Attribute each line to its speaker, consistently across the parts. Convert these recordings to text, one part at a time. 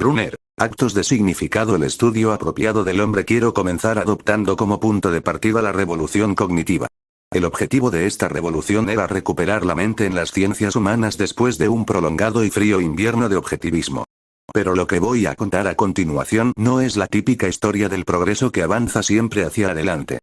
Speaker 1: Brunner. Actos de significado. El estudio apropiado del hombre. Quiero comenzar adoptando como punto de partida la revolución cognitiva. El objetivo de esta revolución era recuperar la mente en las ciencias humanas después de un prolongado y frío invierno de objetivismo. Pero lo que voy a contar a continuación no es la típica historia del progreso que avanza siempre hacia adelante.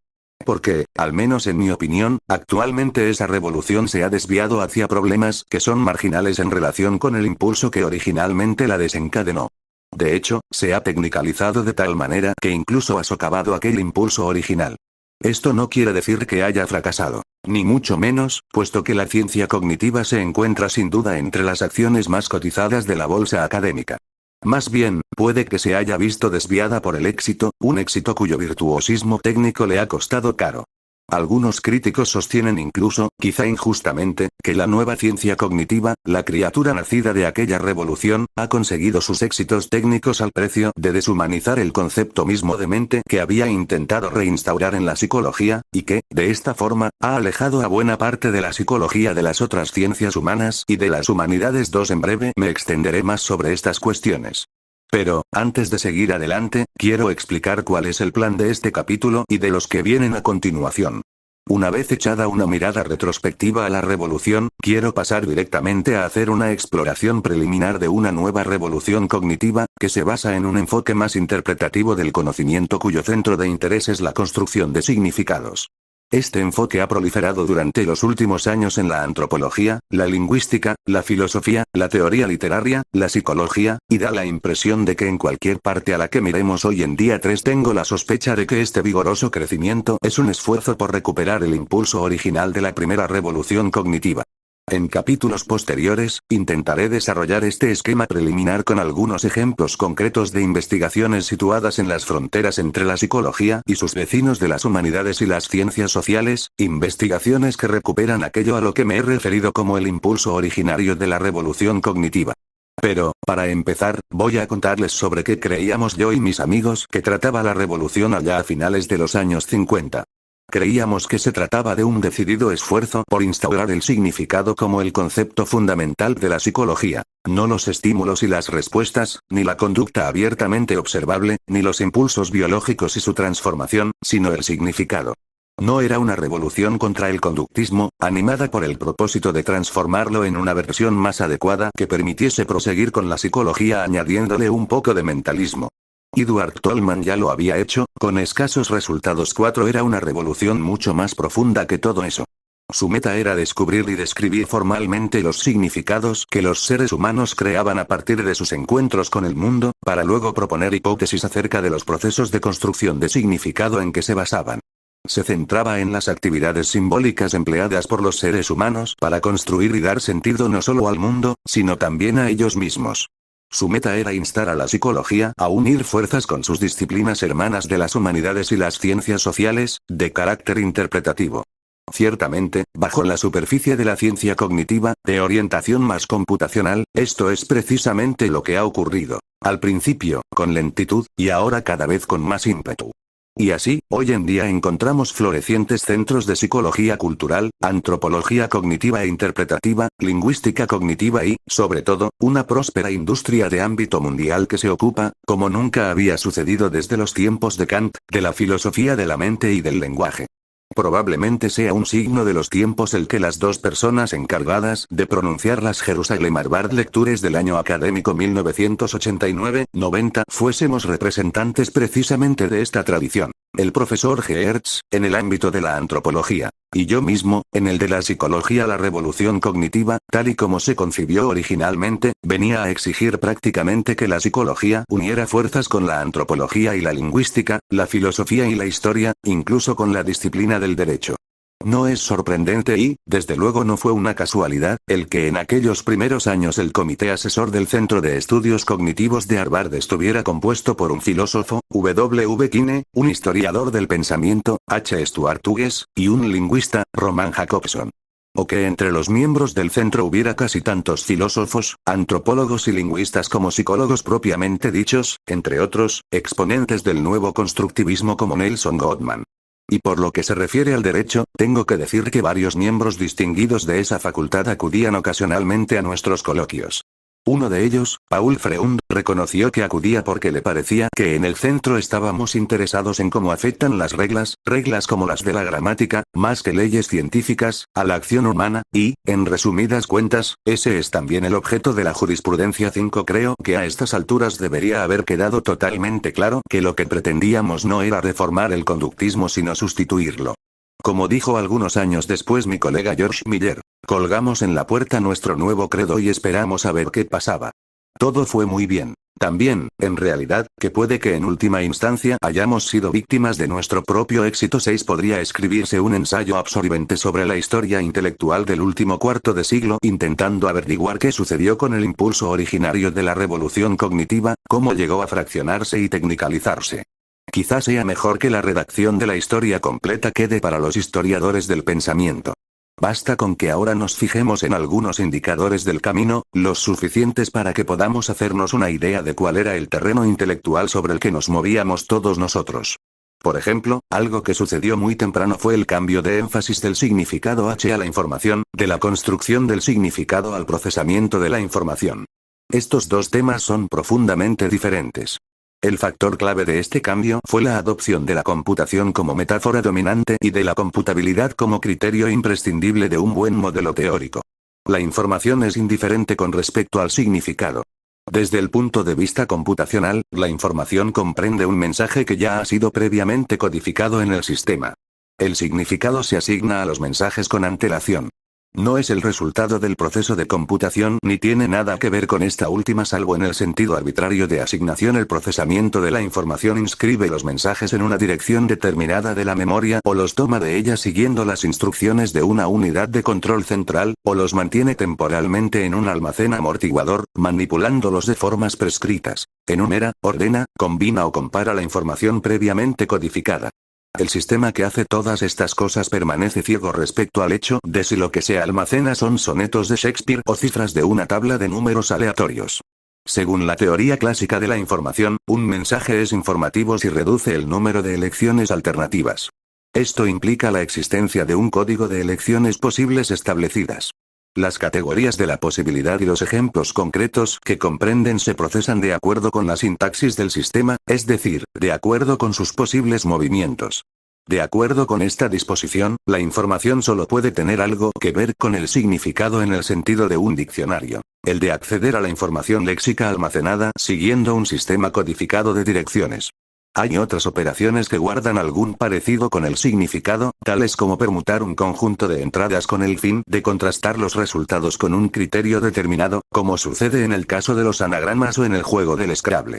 Speaker 1: Porque, al menos en mi opinión, actualmente esa revolución se ha desviado hacia problemas que son marginales en relación con el impulso que originalmente la desencadenó. De hecho, se ha tecnicalizado de tal manera que incluso ha socavado aquel impulso original. Esto no quiere decir que haya fracasado, ni mucho menos, puesto que la ciencia cognitiva se encuentra sin duda entre las acciones más cotizadas de la bolsa académica. Más bien, puede que se haya visto desviada por el éxito, un éxito cuyo virtuosismo técnico le ha costado caro. Algunos críticos sostienen incluso, quizá injustamente, que la nueva ciencia cognitiva, la criatura nacida de aquella revolución, ha conseguido sus éxitos técnicos al precio de deshumanizar el concepto mismo de mente que había intentado reinstaurar en la psicología, y que, de esta forma, ha alejado a buena parte de la psicología de las otras ciencias humanas y de las humanidades. En breve me extenderé más sobre estas cuestiones. Pero, antes de seguir adelante, quiero explicar cuál es el plan de este capítulo y de los que vienen a continuación. Una vez echada una mirada retrospectiva a la revolución, quiero pasar directamente a hacer una exploración preliminar de una nueva revolución cognitiva, que se basa en un enfoque más interpretativo del conocimiento cuyo centro de interés es la construcción de significados. Este enfoque ha proliferado durante los últimos años en la antropología, la lingüística, la filosofía, la teoría literaria, la psicología, y da la impresión de que en cualquier parte a la que miremos hoy en día tengo la sospecha de que este vigoroso crecimiento es un esfuerzo por recuperar el impulso original de la primera revolución cognitiva. En capítulos posteriores, intentaré desarrollar este esquema preliminar con algunos ejemplos concretos de investigaciones situadas en las fronteras entre la psicología y sus vecinos de las humanidades y las ciencias sociales, investigaciones que recuperan aquello a lo que me he referido como el impulso originario de la revolución cognitiva. Pero, para empezar, voy a contarles sobre qué creíamos yo y mis amigos que trataba la revolución allá a finales de los años 50. Creíamos que se trataba de un decidido esfuerzo por instaurar el significado como el concepto fundamental de la psicología, no los estímulos y las respuestas, ni la conducta abiertamente observable, ni los impulsos biológicos y su transformación, sino el significado. No era una revolución contra el conductismo, animada por el propósito de transformarlo en una versión más adecuada que permitiese proseguir con la psicología añadiéndole un poco de mentalismo. Edward Tolman ya lo había hecho, con escasos resultados. 4 Era una revolución mucho más profunda que todo eso. Su meta era descubrir y describir formalmente los significados que los seres humanos creaban a partir de sus encuentros con el mundo, para luego proponer hipótesis acerca de los procesos de construcción de significado en que se basaban. Se centraba en las actividades simbólicas empleadas por los seres humanos para construir y dar sentido no solo al mundo, sino también a ellos mismos. Su meta era instar a la psicología a unir fuerzas con sus disciplinas hermanas de las humanidades y las ciencias sociales, de carácter interpretativo. Ciertamente, bajo la superficie de la ciencia cognitiva, de orientación más computacional, esto es precisamente lo que ha ocurrido. Al principio, con lentitud, y ahora cada vez con más ímpetu. Y así, hoy en día encontramos florecientes centros de psicología cultural, antropología cognitiva e interpretativa, lingüística cognitiva y, sobre todo, una próspera industria de ámbito mundial que se ocupa, como nunca había sucedido desde los tiempos de Kant, de la filosofía de la mente y del lenguaje. Probablemente sea un signo de los tiempos el que las dos personas encargadas de pronunciar las Jerusalem Harvard Lectures del año académico 1989-90 fuésemos representantes precisamente de esta tradición. El profesor Geertz, en el ámbito de la antropología, y yo mismo, en el de la psicología. La revolución cognitiva, tal y como se concibió originalmente, venía a exigir prácticamente que la psicología uniera fuerzas con la antropología y la lingüística, la filosofía y la historia, incluso con la disciplina del derecho. No es sorprendente y, desde luego no fue una casualidad, el que en aquellos primeros años el comité asesor del Centro de Estudios Cognitivos de Harvard estuviera compuesto por un filósofo, W. Quine, un historiador del pensamiento, H. Stuart Hughes, y un lingüista, Roman Jacobson. O que entre los miembros del centro hubiera casi tantos filósofos, antropólogos y lingüistas como psicólogos propiamente dichos, entre otros, exponentes del nuevo constructivismo como Nelson Gottman. Y por lo que se refiere al derecho, tengo que decir que varios miembros distinguidos de esa facultad acudían ocasionalmente a nuestros coloquios. Uno de ellos, Paul Freund, reconoció que acudía porque le parecía que en el centro estábamos interesados en cómo afectan las reglas como las de la gramática, más que leyes científicas, a la acción humana, y, en resumidas cuentas, ese es también el objeto de la jurisprudencia 5. Creo que a estas alturas debería haber quedado totalmente claro que lo que pretendíamos no era reformar el conductismo sino sustituirlo. Como dijo algunos años después mi colega George Miller, colgamos en la puerta nuestro nuevo credo y esperamos a ver qué pasaba. Todo fue muy bien. También, en realidad, que puede que en última instancia hayamos sido víctimas de nuestro propio éxito. 6. Podría escribirse un ensayo absorbente sobre la historia intelectual del último cuarto de siglo intentando averiguar qué sucedió con el impulso originario de la revolución cognitiva, cómo llegó a fraccionarse y tecnicalizarse. Quizás sea mejor que la redacción de la historia completa quede para los historiadores del pensamiento. Basta con que ahora nos fijemos en algunos indicadores del camino, los suficientes para que podamos hacernos una idea de cuál era el terreno intelectual sobre el que nos movíamos todos nosotros. Por ejemplo, algo que sucedió muy temprano fue el cambio de énfasis del significado H a la información, de la construcción del significado al procesamiento de la información. Estos dos temas son profundamente diferentes. El factor clave de este cambio fue la adopción de la computación como metáfora dominante y de la computabilidad como criterio imprescindible de un buen modelo teórico. La información es indiferente con respecto al significado. Desde el punto de vista computacional, la información comprende un mensaje que ya ha sido previamente codificado en el sistema. El significado se asigna a los mensajes con antelación. No es el resultado del proceso de computación ni tiene nada que ver con esta última salvo en el sentido arbitrario de asignación. El procesamiento de la información inscribe los mensajes en una dirección determinada de la memoria o los toma de ella siguiendo las instrucciones de una unidad de control central, o los mantiene temporalmente en un almacén amortiguador, manipulándolos de formas prescritas. Enumera, ordena, combina o compara la información previamente codificada. El sistema que hace todas estas cosas permanece ciego respecto al hecho de si lo que se almacena son sonetos de Shakespeare o cifras de una tabla de números aleatorios. Según la teoría clásica de la información, un mensaje es informativo si reduce el número de elecciones alternativas. Esto implica la existencia de un código de elecciones posibles establecidas. Las categorías de la posibilidad y los ejemplos concretos que comprenden se procesan de acuerdo con la sintaxis del sistema, es decir, de acuerdo con sus posibles movimientos. De acuerdo con esta disposición, la información solo puede tener algo que ver con el significado en el sentido de un diccionario, el de acceder a la información léxica almacenada siguiendo un sistema codificado de direcciones. Hay otras operaciones que guardan algún parecido con el significado, tales como permutar un conjunto de entradas con el fin de contrastar los resultados con un criterio determinado, como sucede en el caso de los anagramas o en el juego del Scrabble.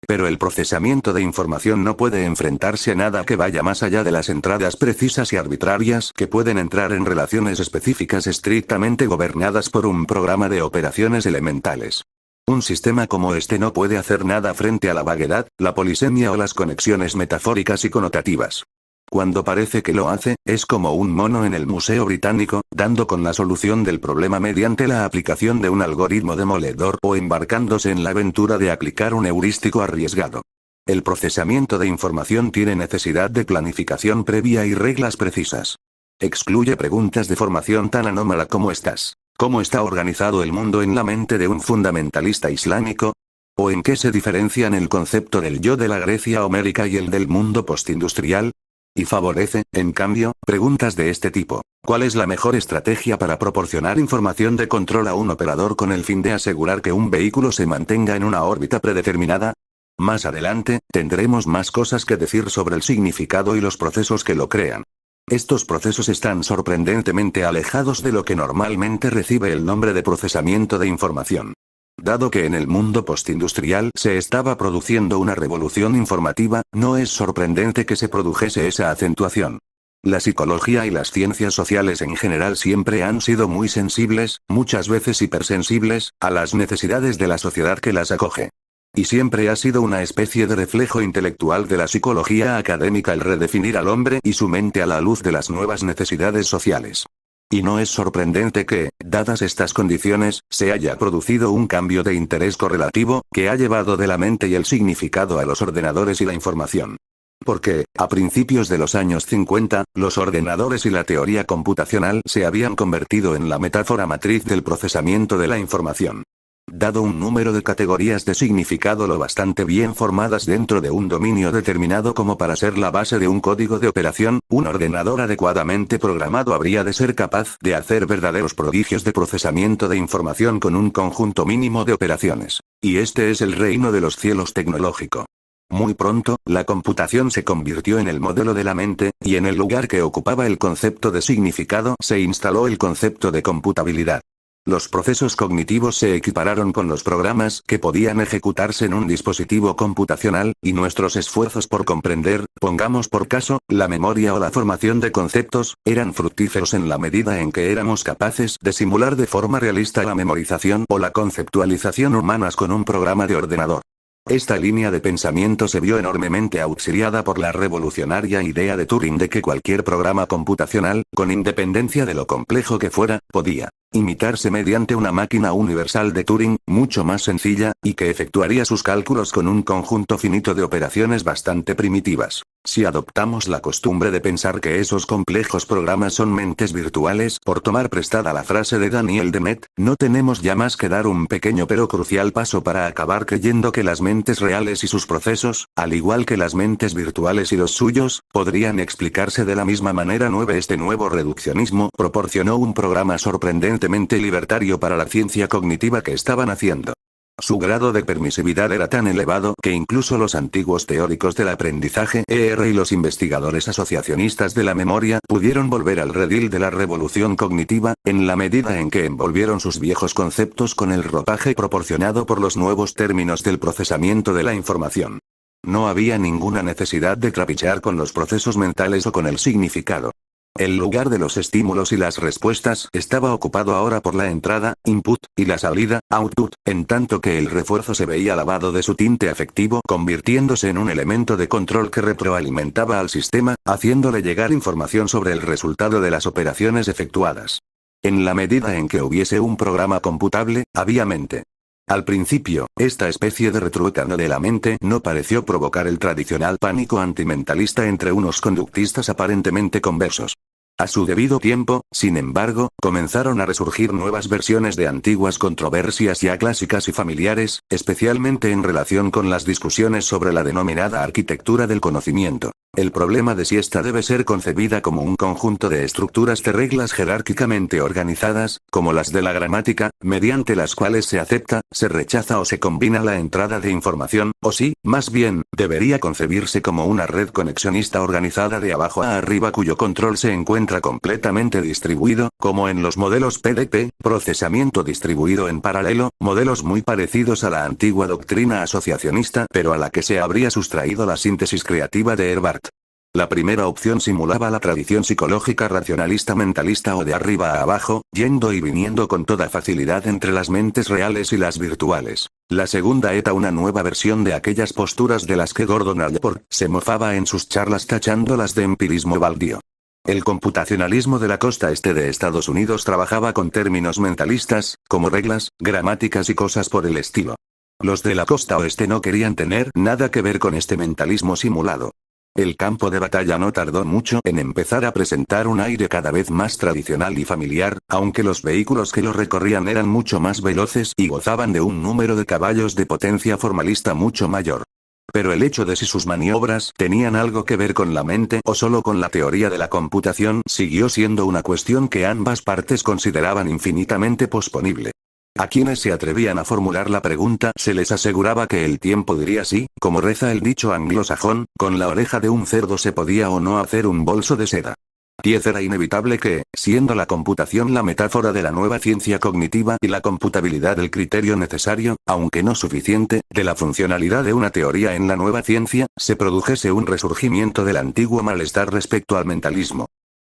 Speaker 1: Pero el procesamiento de información no puede enfrentarse a nada que vaya más allá de las entradas precisas y arbitrarias que pueden entrar en relaciones específicas estrictamente gobernadas por un programa de operaciones elementales. Un sistema como este no puede hacer nada frente a la vaguedad, la polisemia o las conexiones metafóricas y connotativas. Cuando parece que lo hace, es como un mono en el Museo Británico, dando con la solución del problema mediante la aplicación de un algoritmo demoledor o embarcándose en la aventura de aplicar un heurístico arriesgado. El procesamiento de información tiene necesidad de planificación previa y reglas precisas. Excluye preguntas de formación tan anómala como estas. ¿Cómo está organizado el mundo en la mente de un fundamentalista islámico? ¿O en qué se diferencian el concepto del yo de la Grecia homérica y el del mundo postindustrial? Y favorece, en cambio, preguntas de este tipo. ¿Cuál es la mejor estrategia para proporcionar información de control a un operador con el fin de asegurar que un vehículo se mantenga en una órbita predeterminada? Más adelante, tendremos más cosas que decir sobre el significado y los procesos que lo crean. Estos procesos están sorprendentemente alejados de lo que normalmente recibe el nombre de procesamiento de información. Dado que en el mundo postindustrial se estaba produciendo una revolución informativa, no es sorprendente que se produjese esa acentuación. La psicología y las ciencias sociales en general siempre han sido muy sensibles, muchas veces hipersensibles, a las necesidades de la sociedad que las acoge. Y siempre ha sido una especie de reflejo intelectual de la psicología académica el redefinir al hombre y su mente a la luz de las nuevas necesidades sociales. Y no es sorprendente que, dadas estas condiciones, se haya producido un cambio de interés correlativo, que ha llevado de la mente y el significado a los ordenadores y la información. Porque, a principios de los años 50, los ordenadores y la teoría computacional se habían convertido en la metáfora matriz del procesamiento de la información. Dado un número de categorías de significado lo bastante bien formadas dentro de un dominio determinado como para ser la base de un código de operación, un ordenador adecuadamente programado habría de ser capaz de hacer verdaderos prodigios de procesamiento de información con un conjunto mínimo de operaciones. Y este es el reino de los cielos tecnológico. Muy pronto, la computación se convirtió en el modelo de la mente, y en el lugar que ocupaba el concepto de significado se instaló el concepto de computabilidad. Los procesos cognitivos se equipararon con los programas que podían ejecutarse en un dispositivo computacional, y nuestros esfuerzos por comprender, pongamos por caso, la memoria o la formación de conceptos, eran fructíferos en la medida en que éramos capaces de simular de forma realista la memorización o la conceptualización humanas con un programa de ordenador. Esta línea de pensamiento se vio enormemente auxiliada por la revolucionaria idea de Turing de que cualquier programa computacional, con independencia de lo complejo que fuera, podía imitarse mediante una máquina universal de Turing, mucho más sencilla, y que efectuaría sus cálculos con un conjunto finito de operaciones bastante primitivas. Si adoptamos la costumbre de pensar que esos complejos programas son mentes virtuales, por tomar prestada la frase de Daniel Dennett, no tenemos ya más que dar un pequeño pero crucial paso para acabar creyendo que las mentes reales y sus procesos, al igual que las mentes virtuales y los suyos, podrían explicarse de la misma manera. Este nuevo reduccionismo proporcionó un programa sorprendentemente libertario para la ciencia cognitiva que estaban haciendo. Su grado de permisividad era tan elevado que incluso los antiguos teóricos del aprendizaje y los investigadores asociacionistas de la memoria pudieron volver al redil de la revolución cognitiva, en la medida en que envolvieron sus viejos conceptos con el ropaje proporcionado por los nuevos términos del procesamiento de la información. No había ninguna necesidad de trapichear con los procesos mentales o con el significado. El lugar de los estímulos y las respuestas estaba ocupado ahora por la entrada, input, y la salida, output, en tanto que el refuerzo se veía lavado de su tinte afectivo, convirtiéndose en un elemento de control que retroalimentaba al sistema, haciéndole llegar información sobre el resultado de las operaciones efectuadas. En la medida en que hubiese un programa computable, había mente. Al principio, esta especie de retruécano de la mente no pareció provocar el tradicional pánico antimentalista entre unos conductistas aparentemente conversos. A su debido tiempo, sin embargo, comenzaron a resurgir nuevas versiones de antiguas controversias ya clásicas y familiares, especialmente en relación con las discusiones sobre la denominada arquitectura del conocimiento. El problema de si ésta debe ser concebida como un conjunto de estructuras de reglas jerárquicamente organizadas, como las de la gramática, mediante las cuales se acepta, se rechaza o se combina la entrada de información, o si, más bien, debería concebirse como una red conexionista organizada de abajo a arriba cuyo control se encuentra completamente distribuido, como en los modelos PDP, procesamiento distribuido en paralelo, modelos muy parecidos a la antigua doctrina asociacionista, pero a la que se habría sustraído la síntesis creativa de Herbart. La primera opción simulaba la tradición psicológica racionalista mentalista o de arriba a abajo, yendo y viniendo con toda facilidad entre las mentes reales y las virtuales. La segunda era una nueva versión de aquellas posturas de las que Gordon Allport se mofaba en sus charlas tachándolas de empirismo baldío. El computacionalismo de la costa este de Estados Unidos trabajaba con términos mentalistas, como reglas, gramáticas y cosas por el estilo. Los de la costa oeste no querían tener nada que ver con este mentalismo simulado. El campo de batalla no tardó mucho en empezar a presentar un aire cada vez más tradicional y familiar, aunque los vehículos que lo recorrían eran mucho más veloces y gozaban de un número de caballos de potencia formalista mucho mayor. Pero el hecho de si sus maniobras tenían algo que ver con la mente o solo con la teoría de la computación siguió siendo una cuestión que ambas partes consideraban infinitamente posponible. A quienes se atrevían a formular la pregunta se les aseguraba que el tiempo diría sí, como reza el dicho anglosajón, con la oreja de un cerdo se podía o no hacer un bolso de seda. 10 Era inevitable que, siendo la computación la metáfora de la nueva ciencia cognitiva y la computabilidad el criterio necesario, aunque no suficiente, de la funcionalidad de una teoría en la nueva ciencia, se produjese un resurgimiento del antiguo malestar respecto al mentalismo.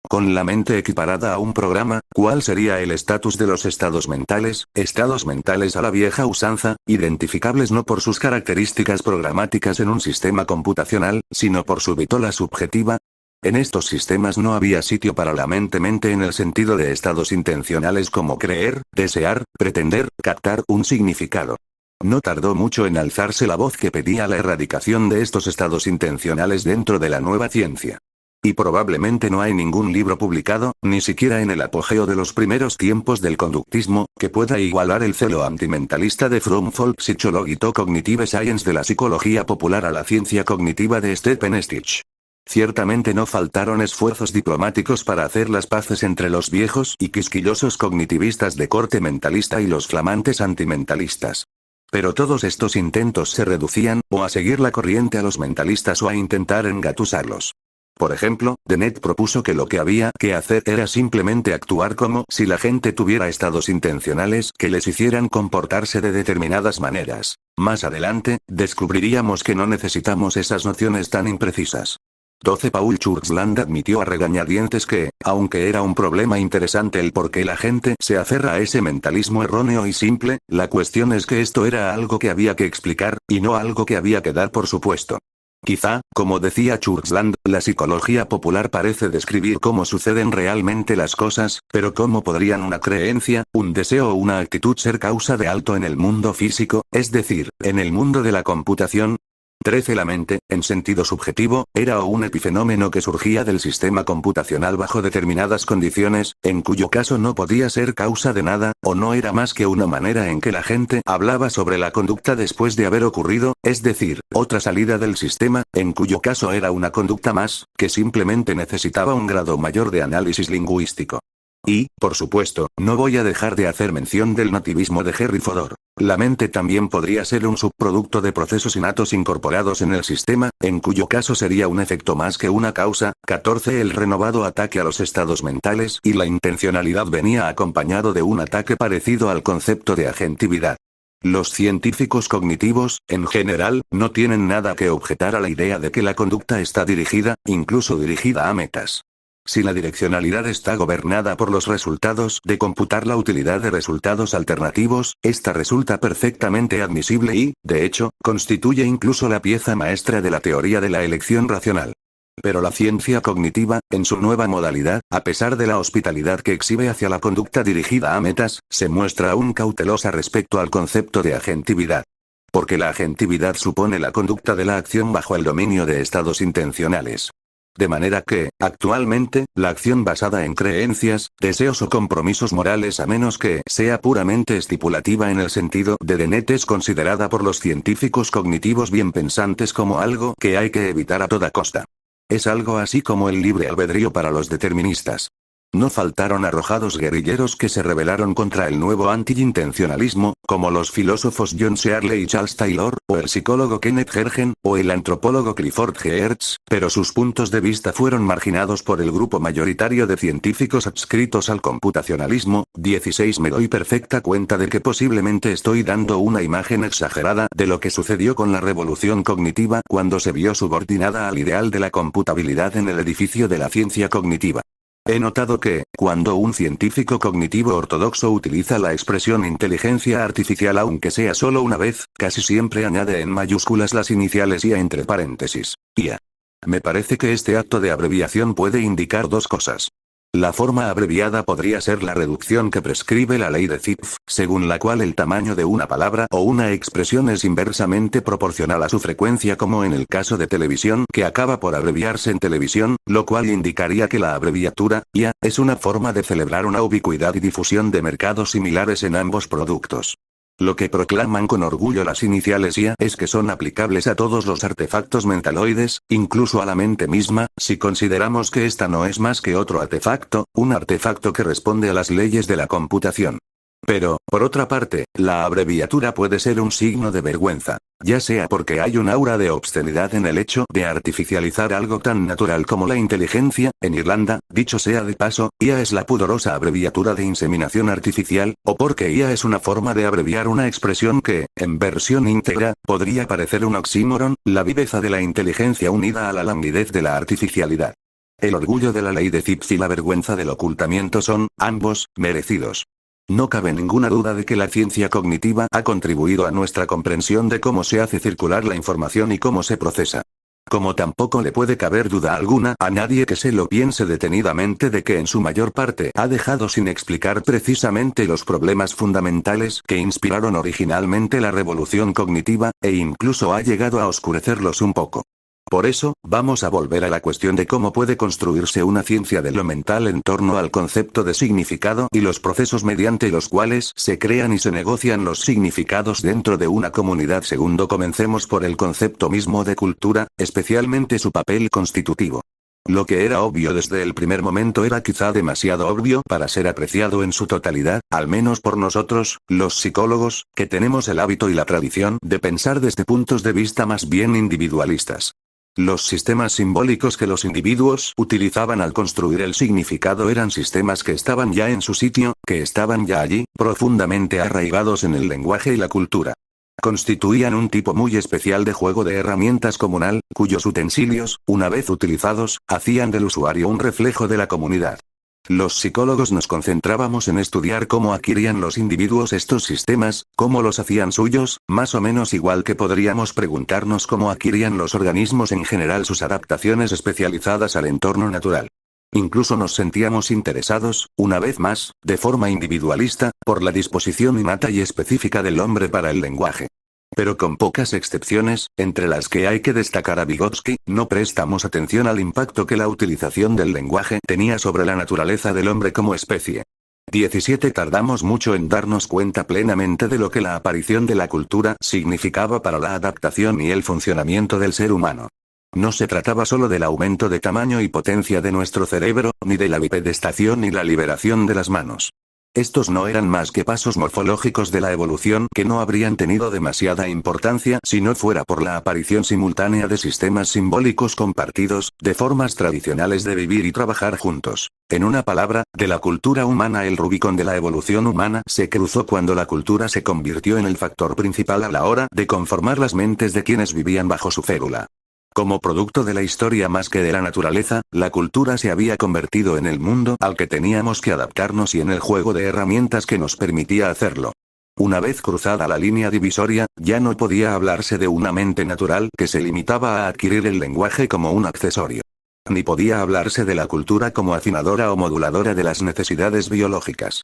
Speaker 1: Con la mente equiparada a un programa, ¿cuál sería el estatus de los estados mentales? Estados mentales a la vieja usanza, identificables no por sus características programáticas en un sistema computacional, sino por su vitola subjetiva. En estos sistemas no había sitio para la mente en el sentido de estados intencionales como creer, desear, pretender, captar un significado. No tardó mucho en alzarse la voz que pedía la erradicación de estos estados intencionales dentro de la nueva ciencia. Y probablemente no hay ningún libro publicado, ni siquiera en el apogeo de los primeros tiempos del conductismo, que pueda igualar el celo antimentalista de From Volkspsychologie to Cognitive Science de la psicología popular a la ciencia cognitiva de Stephen Stich. Ciertamente no faltaron esfuerzos diplomáticos para hacer las paces entre los viejos y quisquillosos cognitivistas de corte mentalista y los flamantes antimentalistas. Pero todos estos intentos se reducían, o a seguir la corriente a los mentalistas o a intentar engatusarlos. Por ejemplo, Dennett propuso que lo que había que hacer era simplemente actuar como si la gente tuviera estados intencionales que les hicieran comportarse de determinadas maneras. Más adelante, descubriríamos que no necesitamos esas nociones tan imprecisas. 12 Paul Churchland admitió a regañadientes que, aunque era un problema interesante el por qué la gente se aferra a ese mentalismo erróneo y simple, la cuestión es que esto era algo que había que explicar, y no algo que había que dar por supuesto. Quizá, como decía Churchland, la psicología popular parece describir cómo suceden realmente las cosas, pero ¿cómo podrían una creencia, un deseo o una actitud ser causa de algo en el mundo físico, es decir, en el mundo de la computación? 13 La mente, en sentido subjetivo, era un epifenómeno que surgía del sistema computacional bajo determinadas condiciones, en cuyo caso no podía ser causa de nada, o no era más que una manera en que la gente hablaba sobre la conducta después de haber ocurrido, es decir, otra salida del sistema, en cuyo caso era una conducta más, que simplemente necesitaba un grado mayor de análisis lingüístico. Y, por supuesto, no voy a dejar de hacer mención del nativismo de Henry Fodor. La mente también podría ser un subproducto de procesos innatos incorporados en el sistema, en cuyo caso sería un efecto más que una causa. 14 El renovado ataque a los estados mentales y la intencionalidad venía acompañado de un ataque parecido al concepto de agentividad. Los científicos cognitivos, en general, no tienen nada que objetar a la idea de que la conducta está dirigida, incluso dirigida a metas. Si la direccionalidad está gobernada por los resultados de computar la utilidad de resultados alternativos, esta resulta perfectamente admisible y, de hecho, constituye incluso la pieza maestra de la teoría de la elección racional. Pero la ciencia cognitiva, en su nueva modalidad, a pesar de la hospitalidad que exhibe hacia la conducta dirigida a metas, se muestra aún cautelosa respecto al concepto de agentividad. Porque la agentividad supone la conducta de la acción bajo el dominio de estados intencionales. De manera que, actualmente, la acción basada en creencias, deseos o compromisos morales a menos que sea puramente estipulativa en el sentido de Dennett es considerada por los científicos cognitivos bien pensantes como algo que hay que evitar a toda costa. Es algo así como el libre albedrío para los deterministas. No faltaron arrojados guerrilleros que se rebelaron contra el nuevo anti-intencionalismo, como los filósofos John Searle y Charles Taylor, o el psicólogo Kenneth Gergen, o el antropólogo Clifford Geertz, pero sus puntos de vista fueron marginados por el grupo mayoritario de científicos adscritos al computacionalismo. 16 Me doy perfecta cuenta de que posiblemente estoy dando una imagen exagerada de lo que sucedió con la revolución cognitiva cuando se vio subordinada al ideal de la computabilidad en el edificio de la ciencia cognitiva. He notado que, cuando un científico cognitivo ortodoxo utiliza la expresión inteligencia artificial aunque sea solo una vez, casi siempre añade en mayúsculas las iniciales IA entre paréntesis. IA. Me parece que este acto de abreviación puede indicar dos cosas. La forma abreviada podría ser la reducción que prescribe la ley de Zipf, según la cual el tamaño de una palabra o una expresión es inversamente proporcional a su frecuencia como en el caso de televisión que acaba por abreviarse en televisión, lo cual indicaría que la abreviatura, IA, es una forma de celebrar una ubicuidad y difusión de mercados similares en ambos productos. Lo que proclaman con orgullo las iniciales IA es que son aplicables a todos los artefactos mentaloides, incluso a la mente misma, si consideramos que esta no es más que otro artefacto, un artefacto que responde a las leyes de la computación. Pero, por otra parte, la abreviatura puede ser un signo de vergüenza, ya sea porque hay un aura de obscenidad en el hecho de artificializar algo tan natural como la inteligencia. En Irlanda, dicho sea de paso, IA es la pudorosa abreviatura de inseminación artificial, o porque IA es una forma de abreviar una expresión que, en versión íntegra, podría parecer un oxímoron, la viveza de la inteligencia unida a la languidez de la artificialidad. El orgullo de la ley de Zipf y la vergüenza del ocultamiento son, ambos, merecidos. No cabe ninguna duda de que la ciencia cognitiva ha contribuido a nuestra comprensión de cómo se hace circular la información y cómo se procesa. Como tampoco le puede caber duda alguna a nadie que se lo piense detenidamente de que en su mayor parte ha dejado sin explicar precisamente los problemas fundamentales que inspiraron originalmente la revolución cognitiva, e incluso ha llegado a oscurecerlos un poco. Por eso, vamos a volver a la cuestión de cómo puede construirse una ciencia de lo mental en torno al concepto de significado y los procesos mediante los cuales se crean y se negocian los significados dentro de una comunidad. Segundo, comencemos por el concepto mismo de cultura, especialmente su papel constitutivo. Lo que era obvio desde el primer momento era quizá demasiado obvio para ser apreciado en su totalidad, al menos por nosotros, los psicólogos, que tenemos el hábito y la tradición de pensar desde puntos de vista más bien individualistas. Los sistemas simbólicos que los individuos utilizaban al construir el significado eran sistemas que estaban ya en su sitio, que estaban ya allí, profundamente arraigados en el lenguaje y la cultura. Constituían un tipo muy especial de juego de herramientas comunal, cuyos utensilios, una vez utilizados, hacían del usuario un reflejo de la comunidad. Los psicólogos nos concentrábamos en estudiar cómo adquirían los individuos estos sistemas, cómo los hacían suyos, más o menos igual que podríamos preguntarnos cómo adquirían los organismos en general sus adaptaciones especializadas al entorno natural. Incluso nos sentíamos interesados, una vez más, de forma individualista, por la disposición innata y específica del hombre para el lenguaje. Pero con pocas excepciones, entre las que hay que destacar a Vygotsky, no prestamos atención al impacto que la utilización del lenguaje tenía sobre la naturaleza del hombre como especie. 17 Tardamos mucho en darnos cuenta plenamente de lo que la aparición de la cultura significaba para la adaptación y el funcionamiento del ser humano. No se trataba solo del aumento de tamaño y potencia de nuestro cerebro, ni de la bipedestación ni la liberación de las manos. Estos no eran más que pasos morfológicos de la evolución que no habrían tenido demasiada importancia si no fuera por la aparición simultánea de sistemas simbólicos compartidos, de formas tradicionales de vivir y trabajar juntos. En una palabra, de la cultura humana. El Rubicón de la evolución humana se cruzó cuando la cultura se convirtió en el factor principal a la hora de conformar las mentes de quienes vivían bajo su férula. Como producto de la historia más que de la naturaleza, la cultura se había convertido en el mundo al que teníamos que adaptarnos y en el juego de herramientas que nos permitía hacerlo. Una vez cruzada la línea divisoria, ya no podía hablarse de una mente natural que se limitaba a adquirir el lenguaje como un accesorio. Ni podía hablarse de la cultura como afinadora o moduladora de las necesidades biológicas.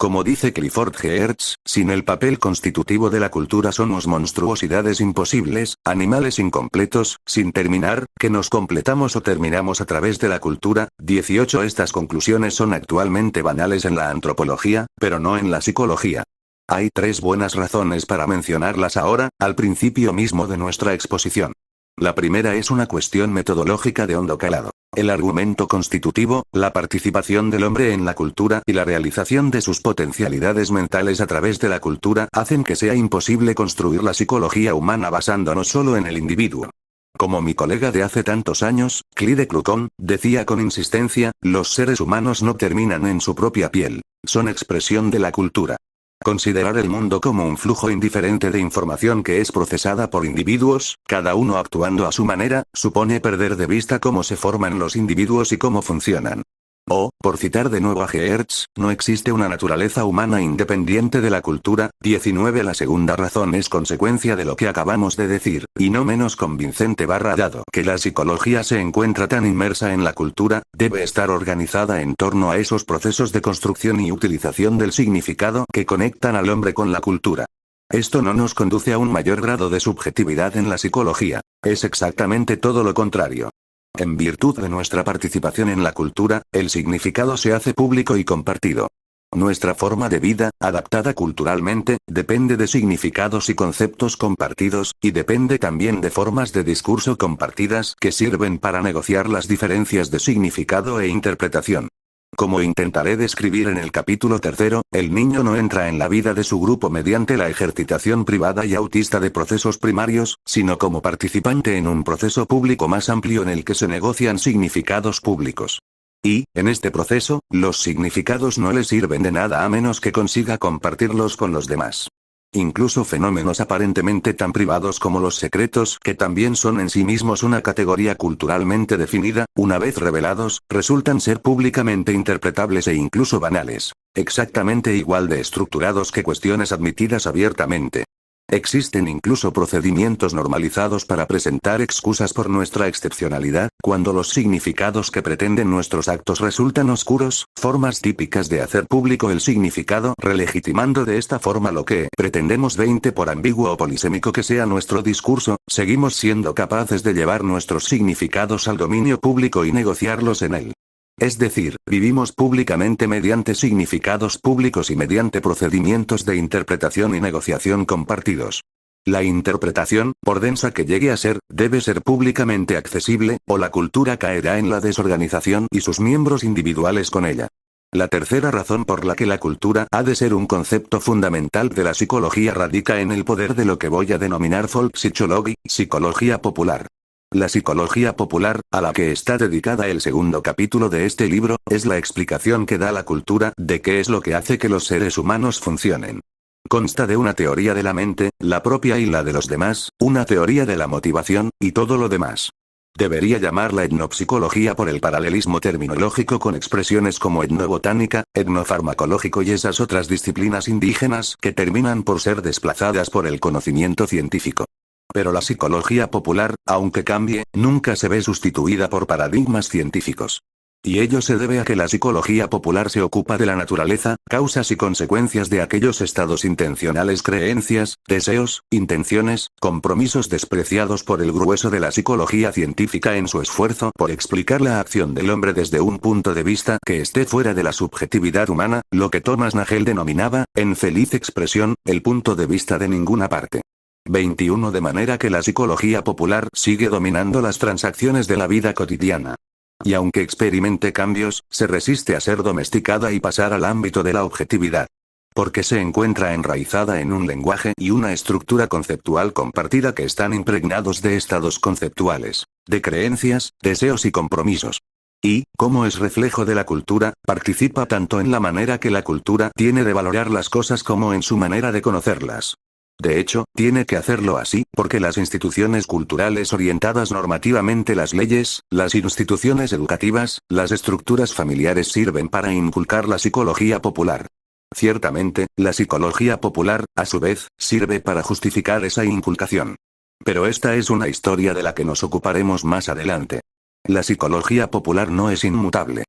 Speaker 1: Como dice Clifford Geertz, sin el papel constitutivo de la cultura somos monstruosidades imposibles, animales incompletos, sin terminar, que nos completamos o terminamos a través de la cultura. 18 Estas conclusiones son actualmente banales en la antropología, pero no en la psicología. Hay 3 buenas razones para mencionarlas ahora, al principio mismo de nuestra exposición. La primera es una cuestión metodológica de hondo calado. El argumento constitutivo, la participación del hombre en la cultura y la realización de sus potencialidades mentales a través de la cultura hacen que sea imposible construir la psicología humana basándonos solo en el individuo. Como mi colega de hace tantos años, Clyde Clucon, decía con insistencia, los seres humanos no terminan en su propia piel, son expresión de la cultura. Considerar el mundo como un flujo indiferente de información que es procesada por individuos, cada uno actuando a su manera, supone perder de vista cómo se forman los individuos y cómo funcionan. O, por citar de nuevo a Geertz, no existe una naturaleza humana independiente de la cultura. 19 La segunda razón es consecuencia de lo que acabamos de decir, y no menos convincente dado que la psicología se encuentra tan inmersa en la cultura, debe estar organizada en torno a esos procesos de construcción y utilización del significado que conectan al hombre con la cultura. Esto no nos conduce a un mayor grado de subjetividad en la psicología, es exactamente todo lo contrario. En virtud de nuestra participación en la cultura, el significado se hace público y compartido. Nuestra forma de vida, adaptada culturalmente, depende de significados y conceptos compartidos, y depende también de formas de discurso compartidas que sirven para negociar las diferencias de significado e interpretación. Como intentaré describir en el capítulo 3, el niño no entra en la vida de su grupo mediante la ejercitación privada y autista de procesos primarios, sino como participante en un proceso público más amplio en el que se negocian significados públicos. Y, en este proceso, los significados no le sirven de nada a menos que consiga compartirlos con los demás. Incluso fenómenos aparentemente tan privados como los secretos, que también son en sí mismos una categoría culturalmente definida, una vez revelados, resultan ser públicamente interpretables e incluso banales, exactamente igual de estructurados que cuestiones admitidas abiertamente. Existen incluso procedimientos normalizados para presentar excusas por nuestra excepcionalidad, cuando los significados que pretenden nuestros actos resultan oscuros, formas típicas de hacer público el significado, relegitimando de esta forma lo que pretendemos. 20 Por ambiguo o polisémico que sea nuestro discurso, seguimos siendo capaces de llevar nuestros significados al dominio público y negociarlos en él. Es decir, vivimos públicamente mediante significados públicos y mediante procedimientos de interpretación y negociación compartidos. La interpretación, por densa que llegue a ser, debe ser públicamente accesible, o la cultura caerá en la desorganización y sus miembros individuales con ella. La tercera razón por la que la cultura ha de ser un concepto fundamental de la psicología radica en el poder de lo que voy a denominar Volkspsychologie, psicología popular. La psicología popular, a la que está dedicada el segundo capítulo de este libro, es la explicación que da la cultura de qué es lo que hace que los seres humanos funcionen. Consta de una teoría de la mente, la propia y la de los demás, una teoría de la motivación, y todo lo demás. Debería llamarla etnopsicología por el paralelismo terminológico con expresiones como etnobotánica, etnofarmacológico y esas otras disciplinas indígenas que terminan por ser desplazadas por el conocimiento científico. Pero la psicología popular, aunque cambie, nunca se ve sustituida por paradigmas científicos. Y ello se debe a que la psicología popular se ocupa de la naturaleza, causas y consecuencias de aquellos estados intencionales, creencias, deseos, intenciones, compromisos despreciados por el grueso de la psicología científica en su esfuerzo por explicar la acción del hombre desde un punto de vista que esté fuera de la subjetividad humana, lo que Thomas Nagel denominaba, en feliz expresión, el punto de vista de ninguna parte. 21 De manera que la psicología popular sigue dominando las transacciones de la vida cotidiana. Y aunque experimente cambios, se resiste a ser domesticada y pasar al ámbito de la objetividad. Porque se encuentra enraizada en un lenguaje y una estructura conceptual compartida que están impregnados de estados conceptuales, de creencias, deseos y compromisos. Y, como es reflejo de la cultura, participa tanto en la manera que la cultura tiene de valorar las cosas como en su manera de conocerlas. De hecho, tiene que hacerlo así, porque las instituciones culturales orientadas normativamente, las leyes, las instituciones educativas, las estructuras familiares sirven para inculcar la psicología popular. Ciertamente, la psicología popular, a su vez, sirve para justificar esa inculcación. Pero esta es una historia de la que nos ocuparemos más adelante. La psicología popular no es inmutable.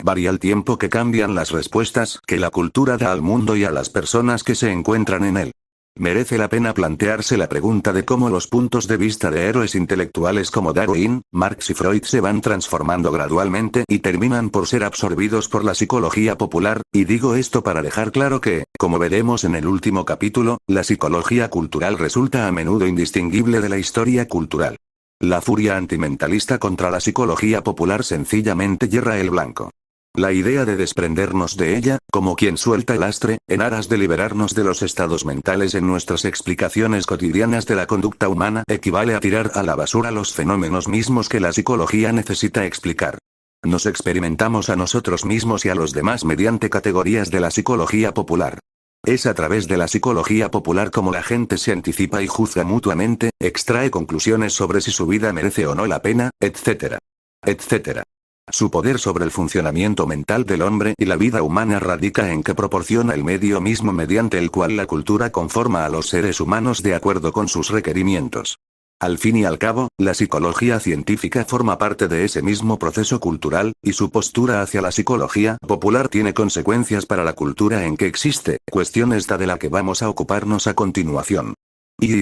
Speaker 1: Varía el tiempo que cambian las respuestas que la cultura da al mundo y a las personas que se encuentran en él. Merece la pena plantearse la pregunta de cómo los puntos de vista de héroes intelectuales como Darwin, Marx y Freud se van transformando gradualmente y terminan por ser absorbidos por la psicología popular, y digo esto para dejar claro que, como veremos en el último capítulo, la psicología cultural resulta a menudo indistinguible de la historia cultural. La furia antimentalista contra la psicología popular sencillamente yerra el blanco. La idea de desprendernos de ella, como quien suelta el lastre, en aras de liberarnos de los estados mentales en nuestras explicaciones cotidianas de la conducta humana, equivale a tirar a la basura los fenómenos mismos que la psicología necesita explicar. Nos experimentamos a nosotros mismos y a los demás mediante categorías de la psicología popular. Es a través de la psicología popular como la gente se anticipa y juzga mutuamente, extrae conclusiones sobre si su vida merece o no la pena, etc. etc. Su poder sobre el funcionamiento mental del hombre y la vida humana radica en que proporciona el medio mismo mediante el cual la cultura conforma a los seres humanos de acuerdo con sus requerimientos. Al fin y al cabo, la psicología científica forma parte de ese mismo proceso cultural, y su postura hacia la psicología popular tiene consecuencias para la cultura en que existe, cuestión esta de la que vamos a ocuparnos a continuación.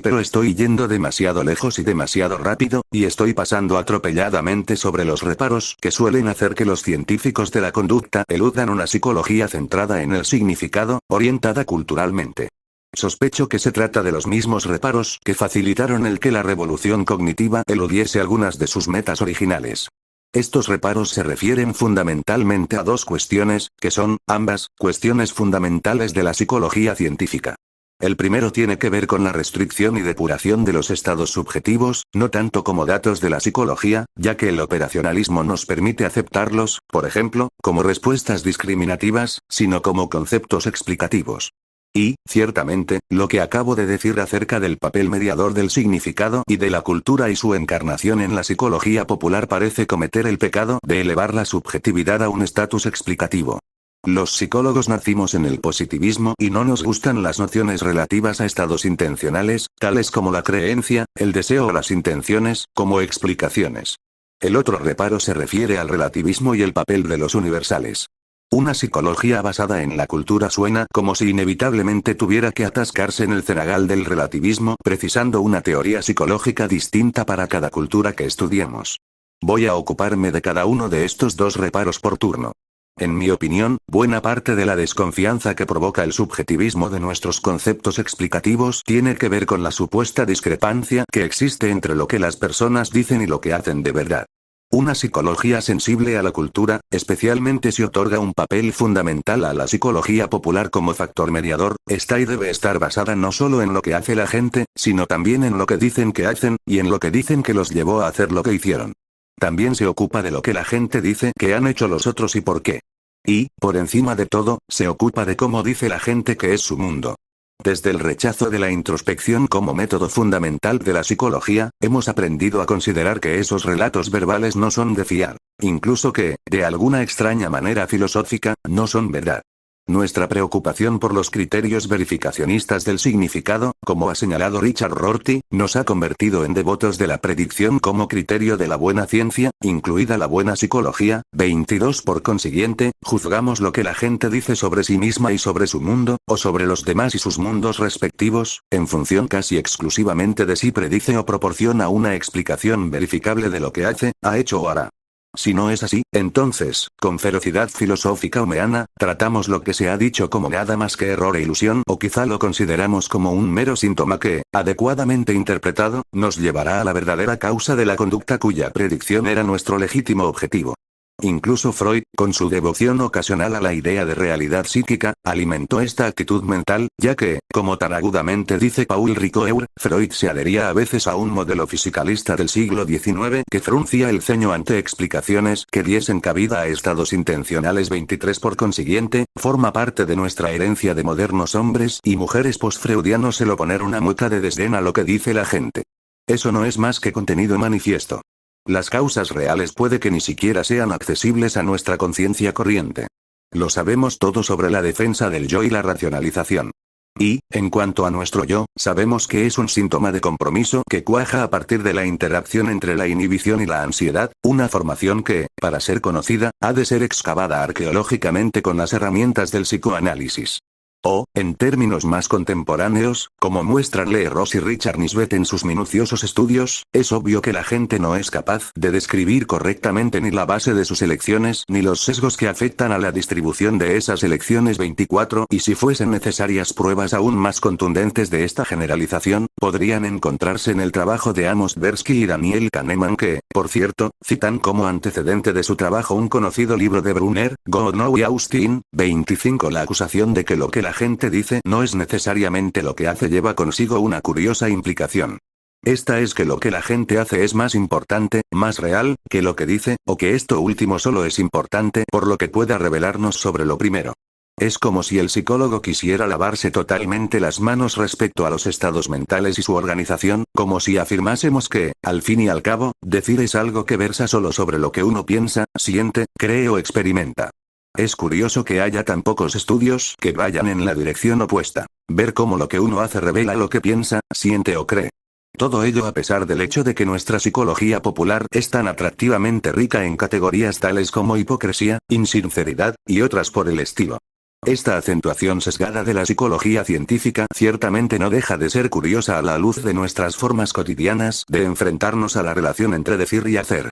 Speaker 1: Pero estoy yendo demasiado lejos y demasiado rápido, y estoy pasando atropelladamente sobre los reparos que suelen hacer que los científicos de la conducta eludan una psicología centrada en el significado, orientada culturalmente. Sospecho que se trata de los mismos reparos que facilitaron el que la revolución cognitiva eludiese algunas de sus metas originales. Estos reparos se refieren fundamentalmente a dos cuestiones, que son, ambas, cuestiones fundamentales de la psicología científica. El primero tiene que ver con la restricción y depuración de los estados subjetivos, no tanto como datos de la psicología, ya que el operacionalismo nos permite aceptarlos, por ejemplo, como respuestas discriminativas, sino como conceptos explicativos. Y, ciertamente, lo que acabo de decir acerca del papel mediador del significado y de la cultura y su encarnación en la psicología popular parece cometer el pecado de elevar la subjetividad a un estatus explicativo. Los psicólogos nacimos en el positivismo y no nos gustan las nociones relativas a estados intencionales, tales como la creencia, el deseo o las intenciones, como explicaciones. El otro reparo se refiere al relativismo y el papel de los universales. Una psicología basada en la cultura suena como si inevitablemente tuviera que atascarse en el cenagal del relativismo, precisando una teoría psicológica distinta para cada cultura que estudiemos. Voy a ocuparme de cada uno de estos dos reparos por turno. En mi opinión, buena parte de la desconfianza que provoca el subjetivismo de nuestros conceptos explicativos tiene que ver con la supuesta discrepancia que existe entre lo que las personas dicen y lo que hacen de verdad. Una psicología sensible a la cultura, especialmente si otorga un papel fundamental a la psicología popular como factor mediador, está y debe estar basada no solo en lo que hace la gente, sino también en lo que dicen que hacen, y en lo que dicen que los llevó a hacer lo que hicieron. También se ocupa de lo que la gente dice que han hecho los otros y por qué. Y, por encima de todo, se ocupa de cómo dice la gente que es su mundo. Desde el rechazo de la introspección como método fundamental de la psicología, hemos aprendido a considerar que esos relatos verbales no son de fiar, incluso que, de alguna extraña manera filosófica, no son verdad. Nuestra preocupación por los criterios verificacionistas del significado, como ha señalado Richard Rorty, nos ha convertido en devotos de la predicción como criterio de la buena ciencia, incluida la buena psicología. 22 Por consiguiente, juzgamos lo que la gente dice sobre sí misma y sobre su mundo, o sobre los demás y sus mundos respectivos, en función casi exclusivamente de si predice o proporciona una explicación verificable de lo que hace, ha hecho o hará. Si no es así, entonces, con ferocidad filosófica humeana, tratamos lo que se ha dicho como nada más que error e ilusión, o quizá lo consideramos como un mero síntoma que, adecuadamente interpretado, nos llevará a la verdadera causa de la conducta cuya predicción era nuestro legítimo objetivo. Incluso Freud, con su devoción ocasional a la idea de realidad psíquica, alimentó esta actitud mental, ya que, como tan agudamente dice Paul Ricoeur, Freud se adhería a veces a un modelo fisicalista del siglo XIX que fruncía el ceño ante explicaciones que diesen cabida a estados intencionales. 23 Por consiguiente, forma parte de nuestra herencia de modernos hombres y mujeres postfreudianos el oponer una mueca de desdén a lo que dice la gente. Eso no es más que contenido manifiesto. Las causas reales puede que ni siquiera sean accesibles a nuestra conciencia corriente. Lo sabemos todo sobre la defensa del yo y la racionalización. Y, en cuanto a nuestro yo, sabemos que es un síntoma de compromiso que cuaja a partir de la interacción entre la inhibición y la ansiedad, una formación que, para ser conocida, ha de ser excavada arqueológicamente con las herramientas del psicoanálisis. O, en términos más contemporáneos, como muestran Lee Ross y Richard Nisbet en sus minuciosos estudios, es obvio que la gente no es capaz de describir correctamente ni la base de sus elecciones ni los sesgos que afectan a la distribución de esas elecciones. 24 Y si fuesen necesarias pruebas aún más contundentes de esta generalización, podrían encontrarse en el trabajo de Amos Tversky y Daniel Kahneman que, por cierto, citan como antecedente de su trabajo un conocido libro de Brunner, Goodnow y Austin. 25 La acusación de que lo que la gente dice no es necesariamente lo que hace lleva consigo una curiosa implicación. Esta es que lo que la gente hace es más importante, más real, que lo que dice, o que esto último solo es importante por lo que pueda revelarnos sobre lo primero. Es como si el psicólogo quisiera lavarse totalmente las manos respecto a los estados mentales y su organización, como si afirmásemos que, al fin y al cabo, decir es algo que versa solo sobre lo que uno piensa, siente, cree o experimenta. Es curioso que haya tan pocos estudios que vayan en la dirección opuesta. Ver cómo lo que uno hace revela lo que piensa, siente o cree. Todo ello a pesar del hecho de que nuestra psicología popular es tan atractivamente rica en categorías tales como hipocresía, insinceridad, y otras por el estilo. Esta acentuación sesgada de la psicología científica ciertamente no deja de ser curiosa a la luz de nuestras formas cotidianas de enfrentarnos a la relación entre decir y hacer.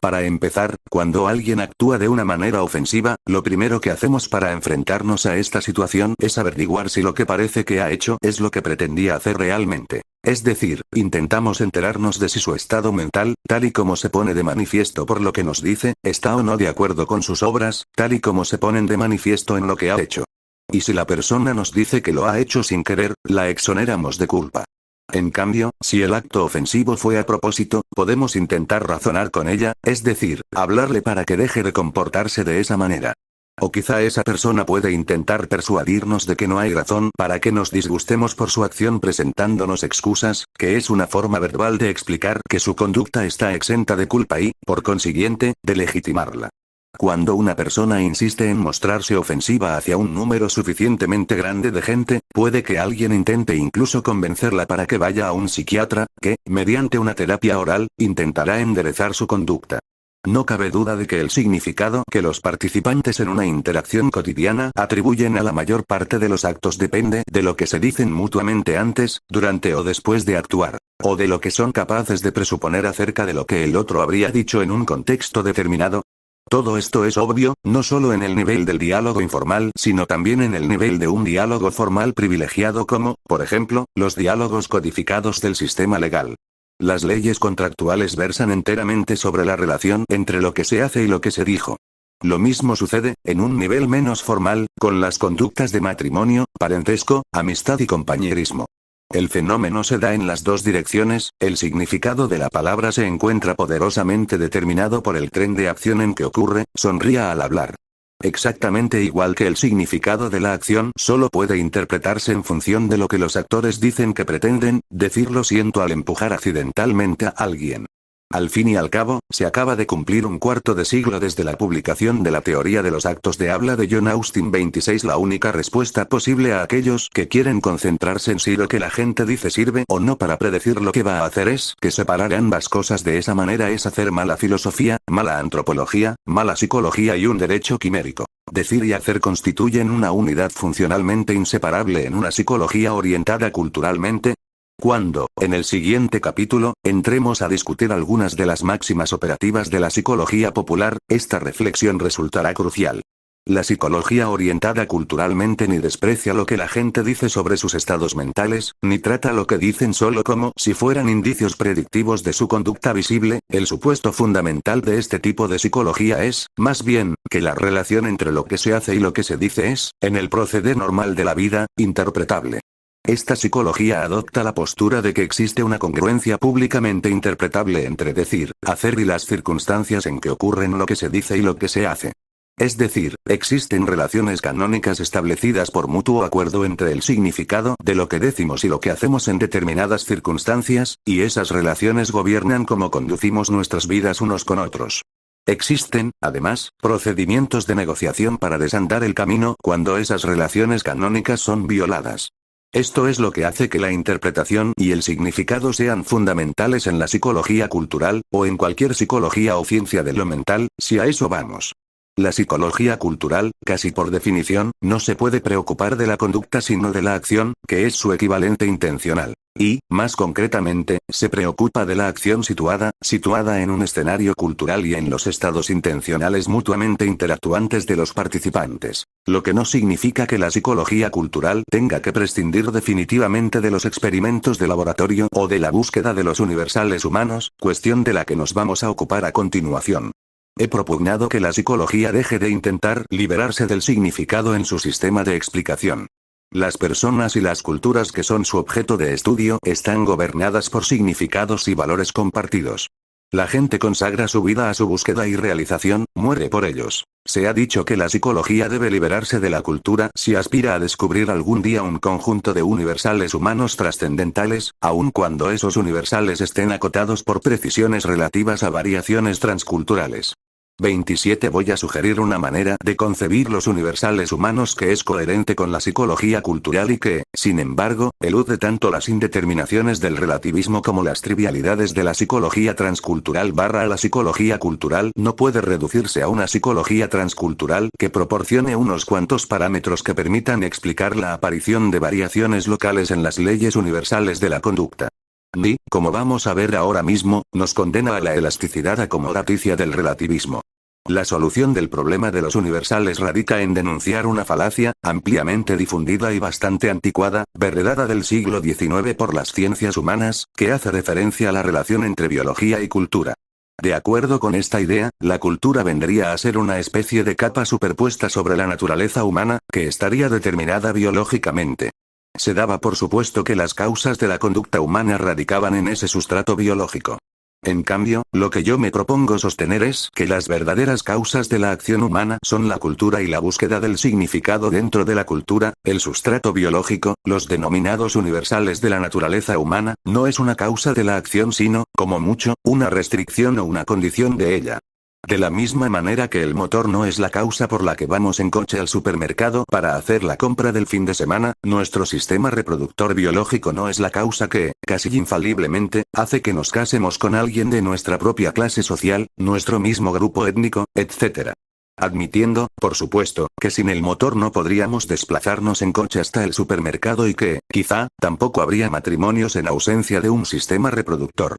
Speaker 1: Para empezar, cuando alguien actúa de una manera ofensiva, lo primero que hacemos para enfrentarnos a esta situación es averiguar si lo que parece que ha hecho es lo que pretendía hacer realmente. Es decir, intentamos enterarnos de si su estado mental, tal y como se pone de manifiesto por lo que nos dice, está o no de acuerdo con sus obras, tal y como se ponen de manifiesto en lo que ha hecho. Y si la persona nos dice que lo ha hecho sin querer, la exoneramos de culpa. En cambio, si el acto ofensivo fue a propósito, podemos intentar razonar con ella, es decir, hablarle para que deje de comportarse de esa manera. O quizá esa persona puede intentar persuadirnos de que no hay razón para que nos disgustemos por su acción presentándonos excusas, que es una forma verbal de explicar que su conducta está exenta de culpa y, por consiguiente, de legitimarla. Cuando una persona insiste en mostrarse ofensiva hacia un número suficientemente grande de gente, puede que alguien intente incluso convencerla para que vaya a un psiquiatra, que, mediante una terapia oral, intentará enderezar su conducta. No cabe duda de que el significado que los participantes en una interacción cotidiana atribuyen a la mayor parte de los actos depende de lo que se dicen mutuamente antes, durante o después de actuar, o de lo que son capaces de presuponer acerca de lo que el otro habría dicho en un contexto determinado. Todo esto es obvio, no solo en el nivel del diálogo informal, sino también en el nivel de un diálogo formal privilegiado como, por ejemplo, los diálogos codificados del sistema legal. Las leyes contractuales versan enteramente sobre la relación entre lo que se hace y lo que se dijo. Lo mismo sucede, en un nivel menos formal, con las conductas de matrimonio, parentesco, amistad y compañerismo. El fenómeno se da en las dos direcciones, el significado de la palabra se encuentra poderosamente determinado por el tren de acción en que ocurre, sonría al hablar. Exactamente igual que el significado de la acción solo puede interpretarse en función de lo que los actores dicen que pretenden decir lo siento al empujar accidentalmente a alguien. Al fin y al cabo, se acaba de cumplir un cuarto de siglo desde la publicación de la teoría de los actos de habla de John Austin 26. La única respuesta posible a aquellos que quieren concentrarse en si lo que la gente dice sirve o no para predecir lo que va a hacer es que separar ambas cosas de esa manera es hacer mala filosofía, mala antropología, mala psicología y un derecho quimérico. Decir y hacer constituyen una unidad funcionalmente inseparable en una psicología orientada culturalmente. Cuando, en el siguiente capítulo, entremos a discutir algunas de las máximas operativas de la psicología popular, esta reflexión resultará crucial. La psicología orientada culturalmente ni desprecia lo que la gente dice sobre sus estados mentales, ni trata lo que dicen solo como si fueran indicios predictivos de su conducta visible. El supuesto fundamental de este tipo de psicología es, más bien, que la relación entre lo que se hace y lo que se dice es, en el proceder normal de la vida, interpretable. Esta psicología adopta la postura de que existe una congruencia públicamente interpretable entre decir, hacer y las circunstancias en que ocurren lo que se dice y lo que se hace. Es decir, existen relaciones canónicas establecidas por mutuo acuerdo entre el significado de lo que decimos y lo que hacemos en determinadas circunstancias, y esas relaciones gobiernan cómo conducimos nuestras vidas unos con otros. Existen, además, procedimientos de negociación para desandar el camino cuando esas relaciones canónicas son violadas. Esto es lo que hace que la interpretación y el significado sean fundamentales en la psicología cultural, o en cualquier psicología o ciencia de lo mental, si a eso vamos. La psicología cultural, casi por definición, no se puede preocupar de la conducta sino de la acción, que es su equivalente intencional. Y, más concretamente, se preocupa de la acción situada en un escenario cultural y en los estados intencionales mutuamente interactuantes de los participantes. Lo que no significa que la psicología cultural tenga que prescindir definitivamente de los experimentos de laboratorio o de la búsqueda de los universales humanos, cuestión de la que nos vamos a ocupar a continuación. He propugnado que la psicología deje de intentar liberarse del significado en su sistema de explicación. Las personas y las culturas que son su objeto de estudio están gobernadas por significados y valores compartidos. La gente consagra su vida a su búsqueda y realización, muere por ellos. Se ha dicho que la psicología debe liberarse de la cultura si aspira a descubrir algún día un conjunto de universales humanos trascendentales, aun cuando esos universales estén acotados por precisiones relativas a variaciones transculturales. 27. Voy a sugerir una manera de concebir los universales humanos que es coherente con la psicología cultural y que, sin embargo, elude tanto las indeterminaciones del relativismo como las trivialidades de la psicología transcultural. La psicología cultural no puede reducirse a una psicología transcultural que proporcione unos cuantos parámetros que permitan explicar la aparición de variaciones locales en las leyes universales de la conducta. Ni, como vamos a ver ahora mismo, nos condena a la elasticidad acomodaticia del relativismo. La solución del problema de los universales radica en denunciar una falacia, ampliamente difundida y bastante anticuada, heredada del siglo XIX por las ciencias humanas, que hace referencia a la relación entre biología y cultura. De acuerdo con esta idea, la cultura vendría a ser una especie de capa superpuesta sobre la naturaleza humana, que estaría determinada biológicamente. Se daba por supuesto que las causas de la conducta humana radicaban en ese sustrato biológico. En cambio, lo que yo me propongo sostener es que las verdaderas causas de la acción humana son la cultura y la búsqueda del significado dentro de la cultura, el sustrato biológico, los denominados universales de la naturaleza humana, no es una causa de la acción sino, como mucho, una restricción o una condición de ella. De la misma manera que el motor no es la causa por la que vamos en coche al supermercado para hacer la compra del fin de semana, nuestro sistema reproductor biológico no es la causa que, casi infaliblemente, hace que nos casemos con alguien de nuestra propia clase social, nuestro mismo grupo étnico, etc. Admitiendo, por supuesto, que sin el motor no podríamos desplazarnos en coche hasta el supermercado y que, quizá, tampoco habría matrimonios en ausencia de un sistema reproductor.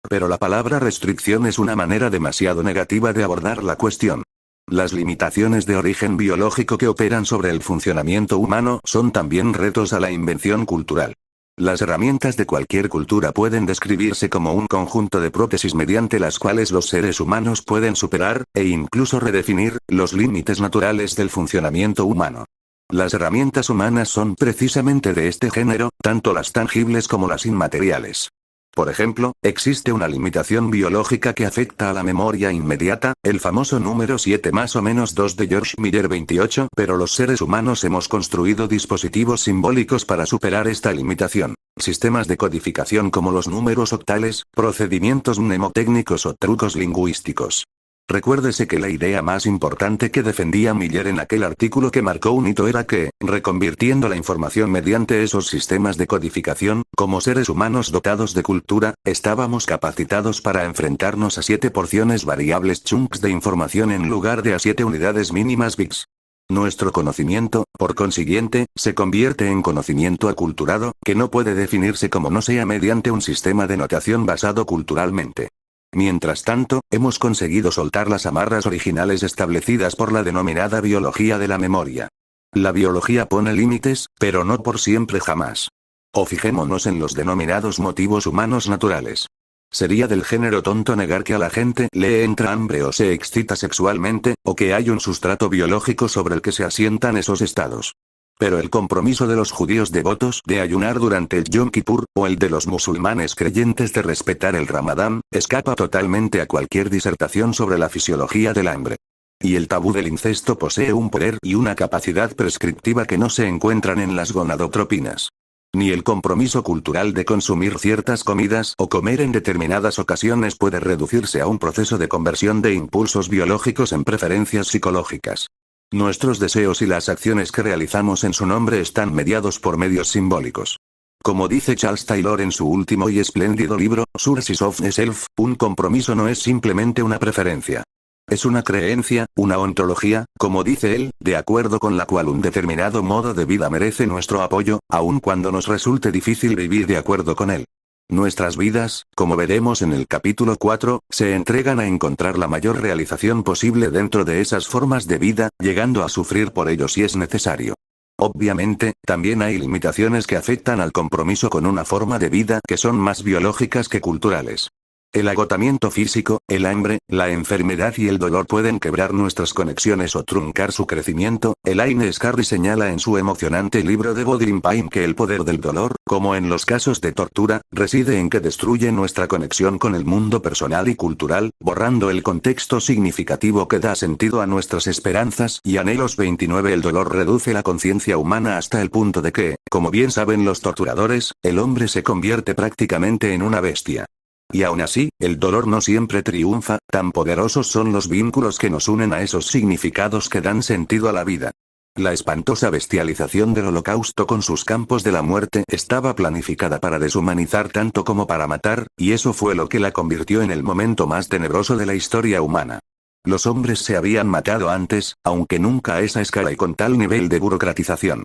Speaker 1: Pero la palabra restricción es una manera demasiado negativa de abordar la cuestión. Las limitaciones de origen biológico que operan sobre el funcionamiento humano son también retos a la invención cultural. Las herramientas de cualquier cultura pueden describirse como un conjunto de prótesis mediante las cuales los seres humanos pueden superar, e incluso redefinir, los límites naturales del funcionamiento humano. Las herramientas humanas son precisamente de este género, tanto las tangibles como las inmateriales. Por ejemplo, existe una limitación biológica que afecta a la memoria inmediata, el famoso número 7 más o menos 2 de George Miller 28, pero los seres humanos hemos construido dispositivos simbólicos para superar esta limitación. Sistemas de codificación como los números octales, procedimientos mnemotécnicos o trucos lingüísticos. Recuérdese que la idea más importante que defendía Miller en aquel artículo que marcó un hito era que, reconvirtiendo la información mediante esos sistemas de codificación, como seres humanos dotados de cultura, estábamos capacitados para enfrentarnos a 7 porciones variables chunks de información en lugar de a 7 unidades mínimas bits. Nuestro conocimiento, por consiguiente, se convierte en conocimiento aculturado, que no puede definirse como no sea mediante un sistema de notación basado culturalmente. Mientras tanto, hemos conseguido soltar las amarras originales establecidas por la denominada biología de la memoria. La biología pone límites, pero no por siempre jamás. O fijémonos en los denominados motivos humanos naturales. Sería del género tonto negar que a la gente le entra hambre o se excita sexualmente, o que hay un sustrato biológico sobre el que se asientan esos estados. Pero el compromiso de los judíos devotos de ayunar durante el Yom Kippur, o el de los musulmanes creyentes de respetar el Ramadán, escapa totalmente a cualquier disertación sobre la fisiología del hambre. Y el tabú del incesto posee un poder y una capacidad prescriptiva que no se encuentran en las gonadotropinas. Ni el compromiso cultural de consumir ciertas comidas o comer en determinadas ocasiones puede reducirse a un proceso de conversión de impulsos biológicos en preferencias psicológicas. Nuestros deseos y las acciones que realizamos en su nombre están mediados por medios simbólicos. Como dice Charles Taylor en su último y espléndido libro, Sources of the Self, un compromiso no es simplemente una preferencia. Es una creencia, una ontología, como dice él, de acuerdo con la cual un determinado modo de vida merece nuestro apoyo, aun cuando nos resulte difícil vivir de acuerdo con él. Nuestras vidas, como veremos en el capítulo 4, se entregan a encontrar la mayor realización posible dentro de esas formas de vida, llegando a sufrir por ello si es necesario. Obviamente, también hay limitaciones que afectan al compromiso con una forma de vida que son más biológicas que culturales. El agotamiento físico, el hambre, la enfermedad y el dolor pueden quebrar nuestras conexiones o truncar su crecimiento. Elaine Scarry señala en su emocionante libro The Bothering Pain que el poder del dolor, como en los casos de tortura, reside en que destruye nuestra conexión con el mundo personal y cultural, borrando el contexto significativo que da sentido a nuestras esperanzas y anhelos. 29 El dolor reduce la conciencia humana hasta el punto de que, como bien saben los torturadores, el hombre se convierte prácticamente en una bestia. Y aún así, el dolor no siempre triunfa, tan poderosos son los vínculos que nos unen a esos significados que dan sentido a la vida. La espantosa bestialización del Holocausto con sus campos de la muerte estaba planificada para deshumanizar tanto como para matar, y eso fue lo que la convirtió en el momento más tenebroso de la historia humana. Los hombres se habían matado antes, aunque nunca a esa escala y con tal nivel de burocratización.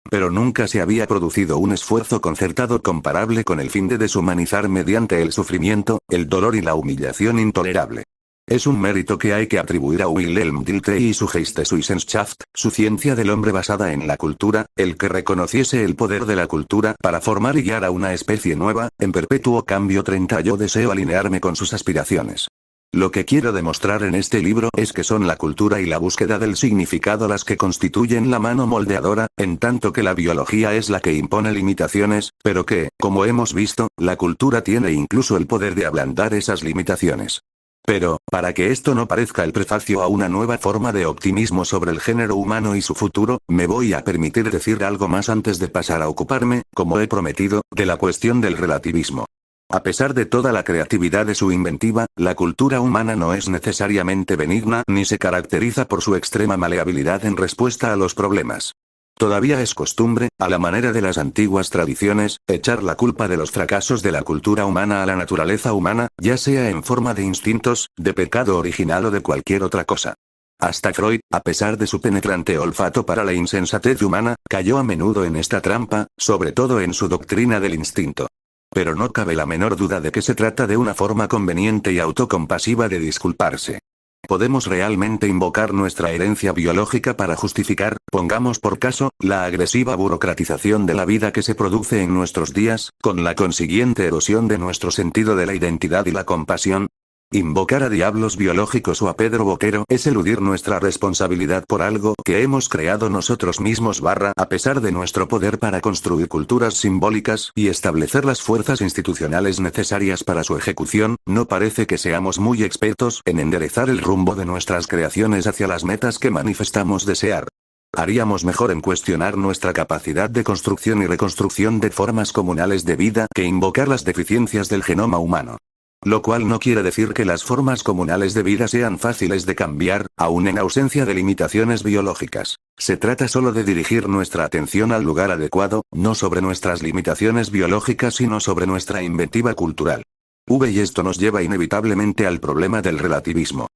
Speaker 1: Pero nunca se había producido un esfuerzo concertado comparable con el fin de deshumanizar mediante el sufrimiento, el dolor y la humillación intolerable. Es un mérito que hay que atribuir a Wilhelm Dilthey y su Geisteswissenschaft, su ciencia del hombre basada en la cultura, el que reconociese el poder de la cultura para formar y guiar a una especie nueva, en perpetuo cambio. 30 Yo deseo alinearme con sus aspiraciones. Lo que quiero demostrar en este libro es que son la cultura y la búsqueda del significado las que constituyen la mano moldeadora, en tanto que la biología es la que impone limitaciones, pero que, como hemos visto, la cultura tiene incluso el poder de ablandar esas limitaciones. Pero, para que esto no parezca el prefacio a una nueva forma de optimismo sobre el género humano y su futuro, me voy a permitir decir algo más antes de pasar a ocuparme, como he prometido, de la cuestión del relativismo. A pesar de toda la creatividad de su inventiva, la cultura humana no es necesariamente benigna ni se caracteriza por su extrema maleabilidad en respuesta a los problemas. Todavía es costumbre, a la manera de las antiguas tradiciones, echar la culpa de los fracasos de la cultura humana a la naturaleza humana, ya sea en forma de instintos, de pecado original o de cualquier otra cosa. Hasta Freud, a pesar de su penetrante olfato para la insensatez humana, cayó a menudo en esta trampa, sobre todo en su doctrina del instinto. Pero no cabe la menor duda de que se trata de una forma conveniente y autocompasiva de disculparse. ¿Podemos realmente invocar nuestra herencia biológica para justificar, pongamos por caso, la agresiva burocratización de la vida que se produce en nuestros días, con la consiguiente erosión de nuestro sentido de la identidad y la compasión? Invocar a diablos biológicos o a Pedro Boquero es eludir nuestra responsabilidad por algo que hemos creado nosotros mismos a pesar de nuestro poder para construir culturas simbólicas y establecer las fuerzas institucionales necesarias para su ejecución, no parece que seamos muy expertos en enderezar el rumbo de nuestras creaciones hacia las metas que manifestamos desear. Haríamos mejor en cuestionar nuestra capacidad de construcción y reconstrucción de formas comunales de vida que invocar las deficiencias del genoma humano. Lo cual no quiere decir que las formas comunales de vida sean fáciles de cambiar, aun en ausencia de limitaciones biológicas. Se trata solo de dirigir nuestra atención al lugar adecuado, no sobre nuestras limitaciones biológicas sino sobre nuestra inventiva cultural. Y esto nos lleva inevitablemente al problema del relativismo.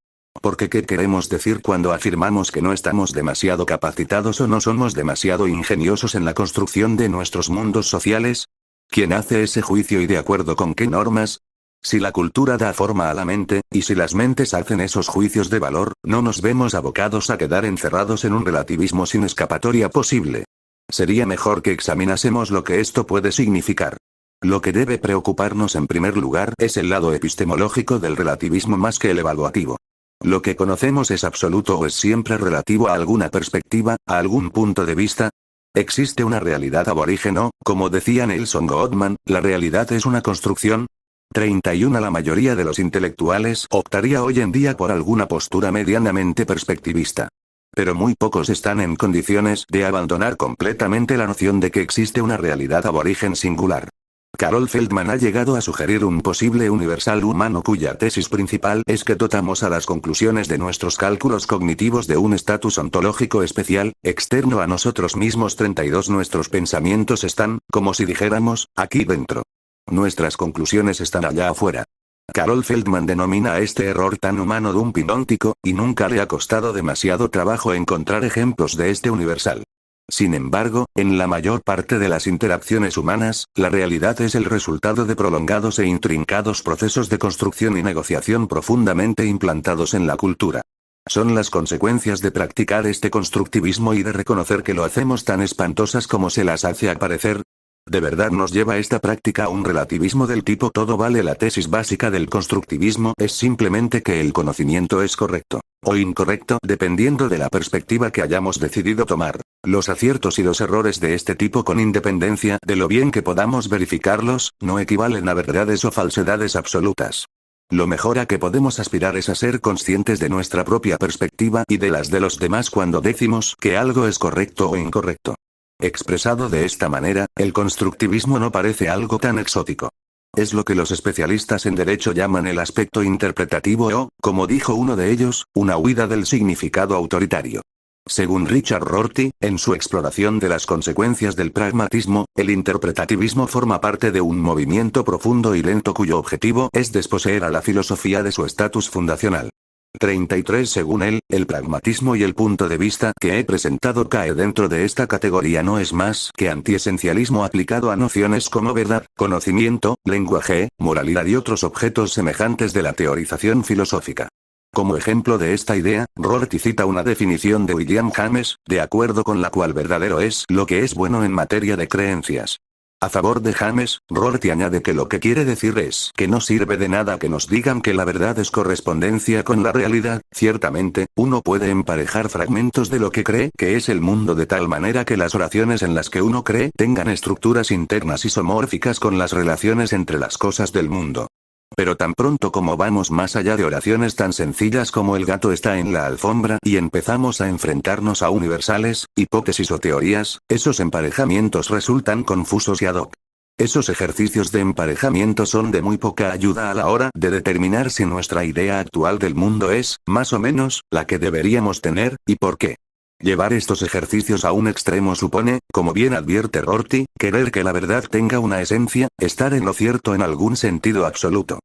Speaker 1: Porque ¿qué queremos decir cuando afirmamos que no estamos demasiado capacitados o no somos demasiado ingeniosos en la construcción de nuestros mundos sociales? ¿Quién hace ese juicio y de acuerdo con qué normas? Si la cultura da forma a la mente, y si las mentes hacen esos juicios de valor, no nos vemos abocados a quedar encerrados en un relativismo sin escapatoria posible. Sería mejor que examinásemos lo que esto puede significar. Lo que debe preocuparnos en primer lugar es el lado epistemológico del relativismo más que el evaluativo. ¿Lo que conocemos es absoluto o es siempre relativo a alguna perspectiva, a algún punto de vista? ¿Existe una realidad aborigen o, como decía Nelson Goodman, la realidad es una construcción? 31. La mayoría de los intelectuales optaría hoy en día por alguna postura medianamente perspectivista. Pero muy pocos están en condiciones de abandonar completamente la noción de que existe una realidad aborigen singular. Carol Feldman ha llegado a sugerir un posible universal humano cuya tesis principal es que dotamos a las conclusiones de nuestros cálculos cognitivos de un estatus ontológico especial, externo a nosotros mismos. 32. Nuestros pensamientos están, como si dijéramos, aquí dentro. Nuestras conclusiones están allá afuera. Carol Feldman denomina a este error tan humano dumping óptico, y nunca le ha costado demasiado trabajo encontrar ejemplos de este universal. Sin embargo, en la mayor parte de las interacciones humanas, la realidad es el resultado de prolongados e intrincados procesos de construcción y negociación profundamente implantados en la cultura. Son las consecuencias de practicar este constructivismo y de reconocer que lo hacemos tan espantosas como se las hace aparecer. ¿De verdad nos lleva esta práctica a un relativismo del tipo todo vale? La tesis básica del constructivismo es simplemente que el conocimiento es correcto, o incorrecto dependiendo de la perspectiva que hayamos decidido tomar. Los aciertos y los errores de este tipo, con independencia de lo bien que podamos verificarlos, no equivalen a verdades o falsedades absolutas. Lo mejor a que podemos aspirar es a ser conscientes de nuestra propia perspectiva y de las de los demás cuando decimos que algo es correcto o incorrecto. Expresado de esta manera, el constructivismo no parece algo tan exótico. Es lo que los especialistas en derecho llaman el aspecto interpretativo o, como dijo uno de ellos, una huida del significado autoritario. Según Richard Rorty, en su exploración de las consecuencias del pragmatismo, el interpretativismo forma parte de un movimiento profundo y lento cuyo objetivo es desposeer a la filosofía de su estatus fundacional. 33. Según él, el pragmatismo y el punto de vista que he presentado cae dentro de esta categoría no es más que antiesencialismo aplicado a nociones como verdad, conocimiento, lenguaje, moralidad y otros objetos semejantes de la teorización filosófica. Como ejemplo de esta idea, Rorty cita una definición de William James, de acuerdo con la cual verdadero es lo que es bueno en materia de creencias. A favor de James, Rorty añade que lo que quiere decir es que no sirve de nada que nos digan que la verdad es correspondencia con la realidad. Ciertamente, uno puede emparejar fragmentos de lo que cree que es el mundo de tal manera que las oraciones en las que uno cree tengan estructuras internas isomórficas con las relaciones entre las cosas del mundo. Pero tan pronto como vamos más allá de oraciones tan sencillas como el gato está en la alfombra y empezamos a enfrentarnos a universales, hipótesis o teorías, esos emparejamientos resultan confusos y ad hoc. Esos ejercicios de emparejamiento son de muy poca ayuda a la hora de determinar si nuestra idea actual del mundo es, más o menos, la que deberíamos tener, y por qué. Llevar estos ejercicios a un extremo supone, como bien advierte Rorty, querer que la verdad tenga una esencia, estar en lo cierto en algún sentido absoluto.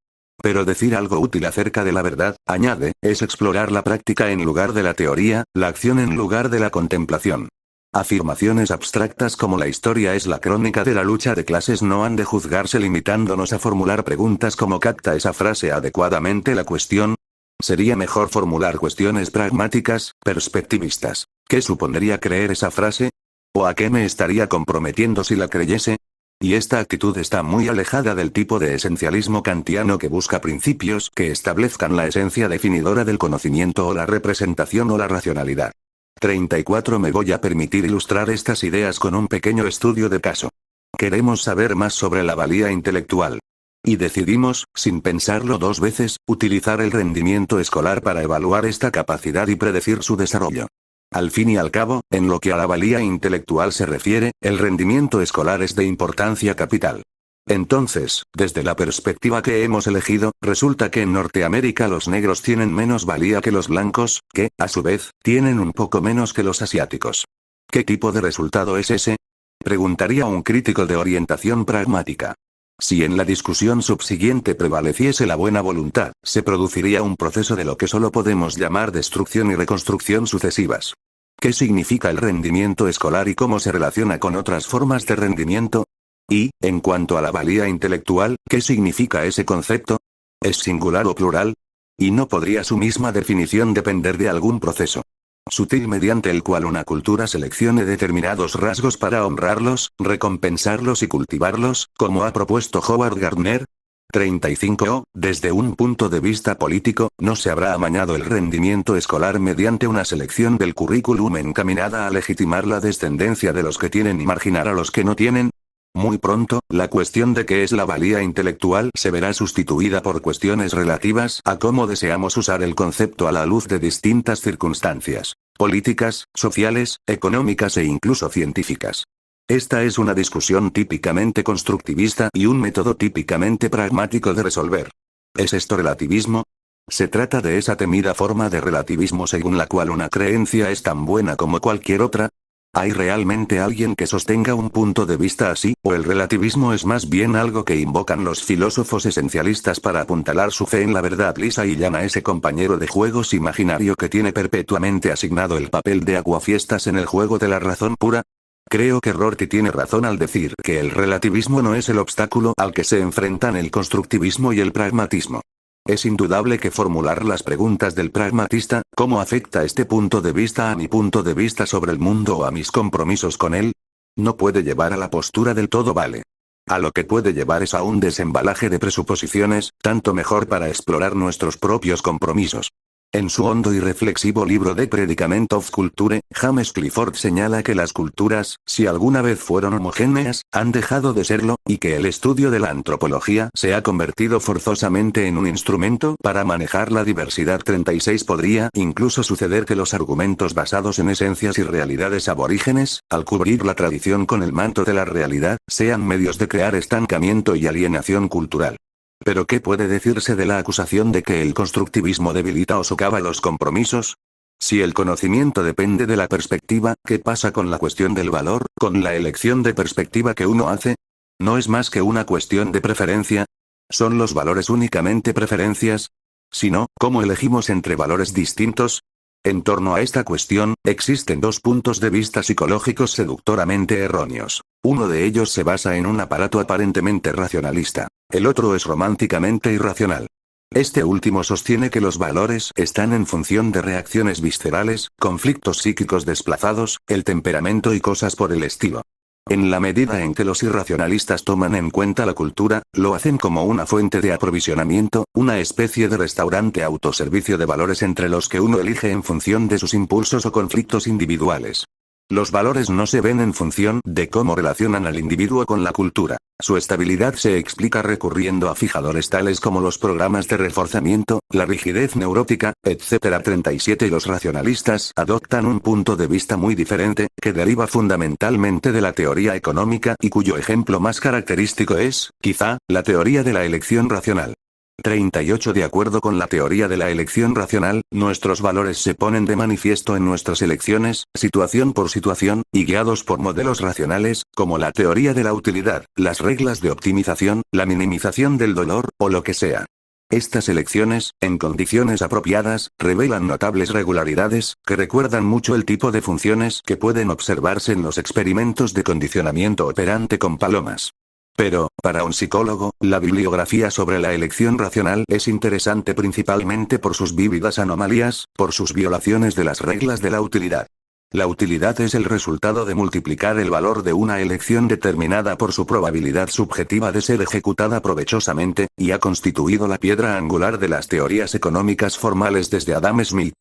Speaker 1: Pero decir algo útil acerca de la verdad, añade, es explorar la práctica en lugar de la teoría, la acción en lugar de la contemplación. Afirmaciones abstractas como la historia es la crónica de la lucha de clases no han de juzgarse limitándonos a formular preguntas como ¿capta esa frase adecuadamente la cuestión? Sería mejor formular cuestiones pragmáticas, perspectivistas. ¿Qué supondría creer esa frase? ¿O a qué me estaría comprometiendo si la creyese? Y esta actitud está muy alejada del tipo de esencialismo kantiano que busca principios que establezcan la esencia definidora del conocimiento o la representación o la racionalidad. 34. Me voy a permitir ilustrar estas ideas con un pequeño estudio de caso. Queremos saber más sobre la valía intelectual. Y decidimos, sin pensarlo dos veces, utilizar el rendimiento escolar para evaluar esta capacidad y predecir su desarrollo. Al fin y al cabo, en lo que a la valía intelectual se refiere, el rendimiento escolar es de importancia capital. Entonces, desde la perspectiva que hemos elegido, resulta que en Norteamérica los negros tienen menos valía que los blancos, que, a su vez, tienen un poco menos que los asiáticos. ¿Qué tipo de resultado es ese? Preguntaría un crítico de orientación pragmática. Si en la discusión subsiguiente prevaleciese la buena voluntad, se produciría un proceso de lo que solo podemos llamar destrucción y reconstrucción sucesivas. ¿Qué significa el rendimiento escolar y cómo se relaciona con otras formas de rendimiento? Y, en cuanto a la valía intelectual, ¿qué significa ese concepto? ¿Es singular o plural? ¿Y no podría su misma definición depender de algún proceso sutil mediante el cual una cultura seleccione determinados rasgos para honrarlos, recompensarlos y cultivarlos, como ha propuesto Howard Gardner? 35. Desde un punto de vista político, no se habrá amañado el rendimiento escolar mediante una selección del currículum encaminada a legitimar la descendencia de los que tienen y marginar a los que no tienen. Muy pronto, la cuestión de qué es la valía intelectual se verá sustituida por cuestiones relativas a cómo deseamos usar el concepto a la luz de distintas circunstancias políticas, sociales, económicas e incluso científicas. Esta es una discusión típicamente constructivista y un método típicamente pragmático de resolver. ¿Es esto relativismo? Se trata de esa temida forma de relativismo según la cual una creencia es tan buena como cualquier otra. ¿Hay realmente alguien que sostenga un punto de vista así, o el relativismo es más bien algo que invocan los filósofos esencialistas para apuntalar su fe en la verdad lisa y llana a ese compañero de juegos imaginario que tiene perpetuamente asignado el papel de aguafiestas en el juego de la razón pura? Creo que Rorty tiene razón al decir que el relativismo no es el obstáculo al que se enfrentan el constructivismo y el pragmatismo. Es indudable que formular las preguntas del pragmatista, ¿cómo afecta este punto de vista a mi punto de vista sobre el mundo o a mis compromisos con él? No puede llevar a la postura del todo vale. A lo que puede llevar es a un desembalaje de presuposiciones, tanto mejor para explorar nuestros propios compromisos. En su hondo y reflexivo libro The Predicament of Culture, James Clifford señala que las culturas, si alguna vez fueron homogéneas, han dejado de serlo, y que el estudio de la antropología se ha convertido forzosamente en un instrumento para manejar la diversidad. 36. Podría incluso suceder que los argumentos basados en esencias y realidades aborígenes, al cubrir la tradición con el manto de la realidad, sean medios de crear estancamiento y alienación cultural. ¿Pero qué puede decirse de la acusación de que el constructivismo debilita o socava los compromisos? Si el conocimiento depende de la perspectiva, ¿qué pasa con la cuestión del valor, con la elección de perspectiva que uno hace? ¿No es más que una cuestión de preferencia? ¿Son los valores únicamente preferencias? Si no, ¿cómo elegimos entre valores distintos? En torno a esta cuestión, existen dos puntos de vista psicológicos seductoramente erróneos. Uno de ellos se basa en un aparato aparentemente racionalista. El otro es románticamente irracional. Este último sostiene que los valores están en función de reacciones viscerales, conflictos psíquicos desplazados, el temperamento y cosas por el estilo. En la medida en que los irracionalistas toman en cuenta la cultura, lo hacen como una fuente de aprovisionamiento, una especie de restaurante autoservicio de valores entre los que uno elige en función de sus impulsos o conflictos individuales. Los valores no se ven en función de cómo relacionan al individuo con la cultura. Su estabilidad se explica recurriendo a fijadores tales como los programas de reforzamiento, la rigidez neurótica, etc. 37 Y los racionalistas adoptan un punto de vista muy diferente, que deriva fundamentalmente de la teoría económica y cuyo ejemplo más característico es, quizá, la teoría de la elección racional. 38 De acuerdo con la teoría de la elección racional, nuestros valores se ponen de manifiesto en nuestras elecciones, situación por situación, y guiados por modelos racionales, como la teoría de la utilidad, las reglas de optimización, la minimización del dolor, o lo que sea. Estas elecciones, en condiciones apropiadas, revelan notables regularidades, que recuerdan mucho el tipo de funciones que pueden observarse en los experimentos de condicionamiento operante con palomas. Pero, para un psicólogo, la bibliografía sobre la elección racional es interesante principalmente por sus vívidas anomalías, por sus violaciones de las reglas de la utilidad. La utilidad es el resultado de multiplicar el valor de una elección determinada por su probabilidad subjetiva de ser ejecutada provechosamente, y ha constituido la piedra angular de las teorías económicas formales desde Adam Smith.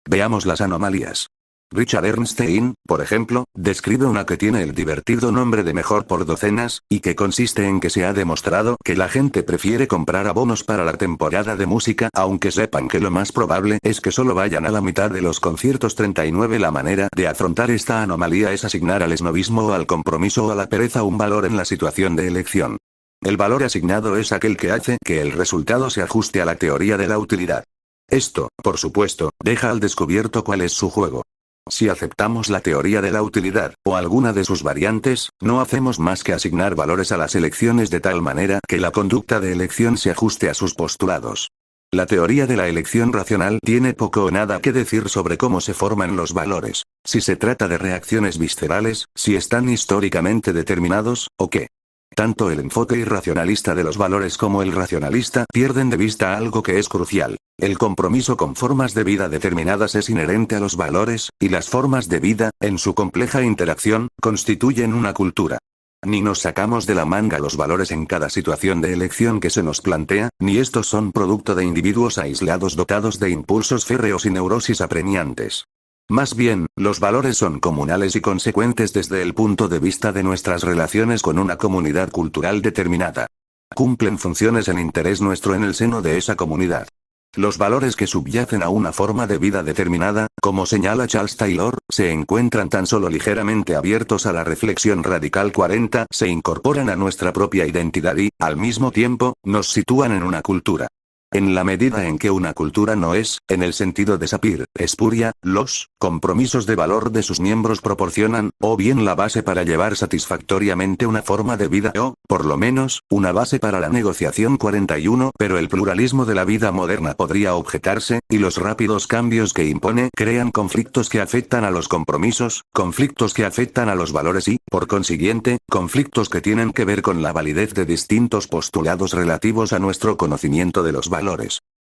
Speaker 1: Veamos las anomalías. Richard Ernstein, por ejemplo, describe una que tiene el divertido nombre de mejor por docenas, y que consiste en que se ha demostrado que la gente prefiere comprar abonos para la temporada de música aunque sepan que lo más probable es que solo vayan a la mitad de los conciertos. 39 La manera de afrontar esta anomalía es asignar al esnovismo o al compromiso o a la pereza un valor en la situación de elección. El valor asignado es aquel que hace que el resultado se ajuste a la teoría de la utilidad. Esto, por supuesto, deja al descubierto cuál es su juego. Si aceptamos la teoría de la utilidad, o alguna de sus variantes, no hacemos más que asignar valores a las elecciones de tal manera que la conducta de elección se ajuste a sus postulados. La teoría de la elección racional tiene poco o nada que decir sobre cómo se forman los valores, si se trata de reacciones viscerales, si están históricamente determinados, o qué. Tanto el enfoque irracionalista de los valores como el racionalista pierden de vista algo que es crucial. El compromiso con formas de vida determinadas es inherente a los valores, y las formas de vida, en su compleja interacción, constituyen una cultura. Ni nos sacamos de la manga los valores en cada situación de elección que se nos plantea, ni estos son producto de individuos aislados dotados de impulsos férreos y neurosis apremiantes. Más bien, los valores son comunales y consecuentes desde el punto de vista de nuestras relaciones con una comunidad cultural determinada. Cumplen funciones en interés nuestro en el seno de esa comunidad. Los valores que subyacen a una forma de vida determinada, como señala Charles Taylor, se encuentran tan solo ligeramente abiertos a la reflexión radical. 40 Se incorporan a nuestra propia identidad y, al mismo tiempo, nos sitúan en una cultura. En la medida en que una cultura no es, en el sentido de Sapir, espuria, los compromisos de valor de sus miembros proporcionan, o bien la base para llevar satisfactoriamente una forma de vida o, por lo menos, una base para la negociación. 41 Pero el pluralismo de la vida moderna podría objetarse, y los rápidos cambios que impone crean conflictos que afectan a los compromisos, conflictos que afectan a los valores y, por consiguiente, conflictos que tienen que ver con la validez de distintos postulados relativos a nuestro conocimiento de los valores.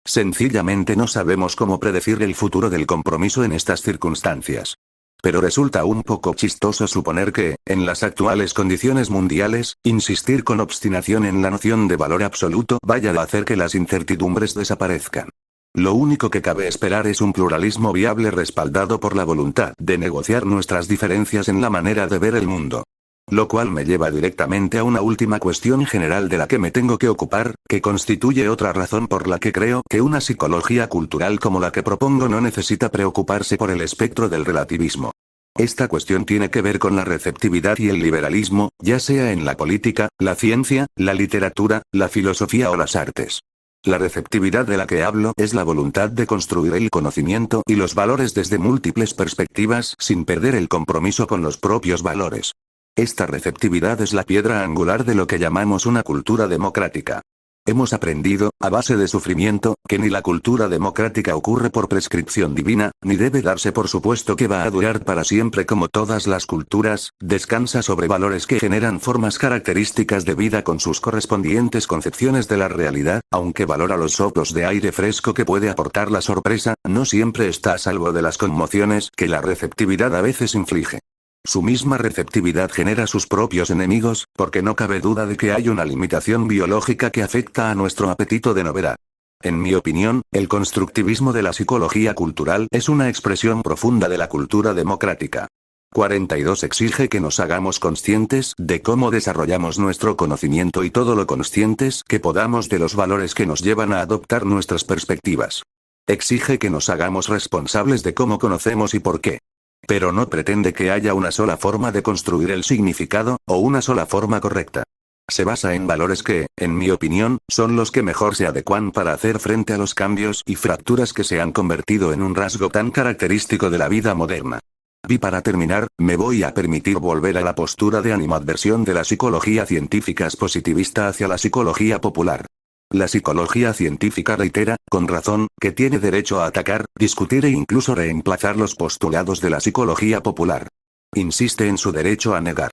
Speaker 1: Sencillamente no sabemos cómo predecir el futuro del compromiso en estas circunstancias. Pero resulta un poco chistoso suponer que, en las actuales condiciones mundiales, insistir con obstinación en la noción de valor absoluto vaya a hacer que las incertidumbres desaparezcan. Lo único que cabe esperar es un pluralismo viable respaldado por la voluntad de negociar nuestras diferencias en la manera de ver el mundo. Lo cual me lleva directamente a una última cuestión general de la que me tengo que ocupar, que constituye otra razón por la que creo que una psicología cultural como la que propongo no necesita preocuparse por el espectro del relativismo. Esta cuestión tiene que ver con la receptividad y el liberalismo, ya sea en la política, la ciencia, la literatura, la filosofía o las artes. La receptividad de la que hablo es la voluntad de construir el conocimiento y los valores desde múltiples perspectivas sin perder el compromiso con los propios valores. Esta receptividad es la piedra angular de lo que llamamos una cultura democrática. Hemos aprendido, a base de sufrimiento, que ni la cultura democrática ocurre por prescripción divina, ni debe darse por supuesto que va a durar para siempre como todas las culturas, descansa sobre valores que generan formas características de vida con sus correspondientes concepciones de la realidad, aunque valora los soplos de aire fresco que puede aportar la sorpresa, no siempre está a salvo de las conmociones que la receptividad a veces inflige. Su misma receptividad genera sus propios enemigos, porque no cabe duda de que hay una limitación biológica que afecta a nuestro apetito de novedad. En mi opinión, el constructivismo de la psicología cultural es una expresión profunda de la cultura democrática. 42 exige que nos hagamos conscientes de cómo desarrollamos nuestro conocimiento y todo lo conscientes que podamos de los valores que nos llevan a adoptar nuestras perspectivas. Exige que nos hagamos responsables de cómo conocemos y por qué. Pero no pretende que haya una sola forma de construir el significado, o una sola forma correcta. Se basa en valores que, en mi opinión, son los que mejor se adecuan para hacer frente a los cambios y fracturas que se han convertido en un rasgo tan característico de la vida moderna. Y para terminar, me voy a permitir volver a la postura de animadversión de la psicología científica positivista hacia la psicología popular. La psicología científica reitera, con razón, que tiene derecho a atacar, discutir e incluso reemplazar los postulados de la psicología popular. Insiste en su derecho a negar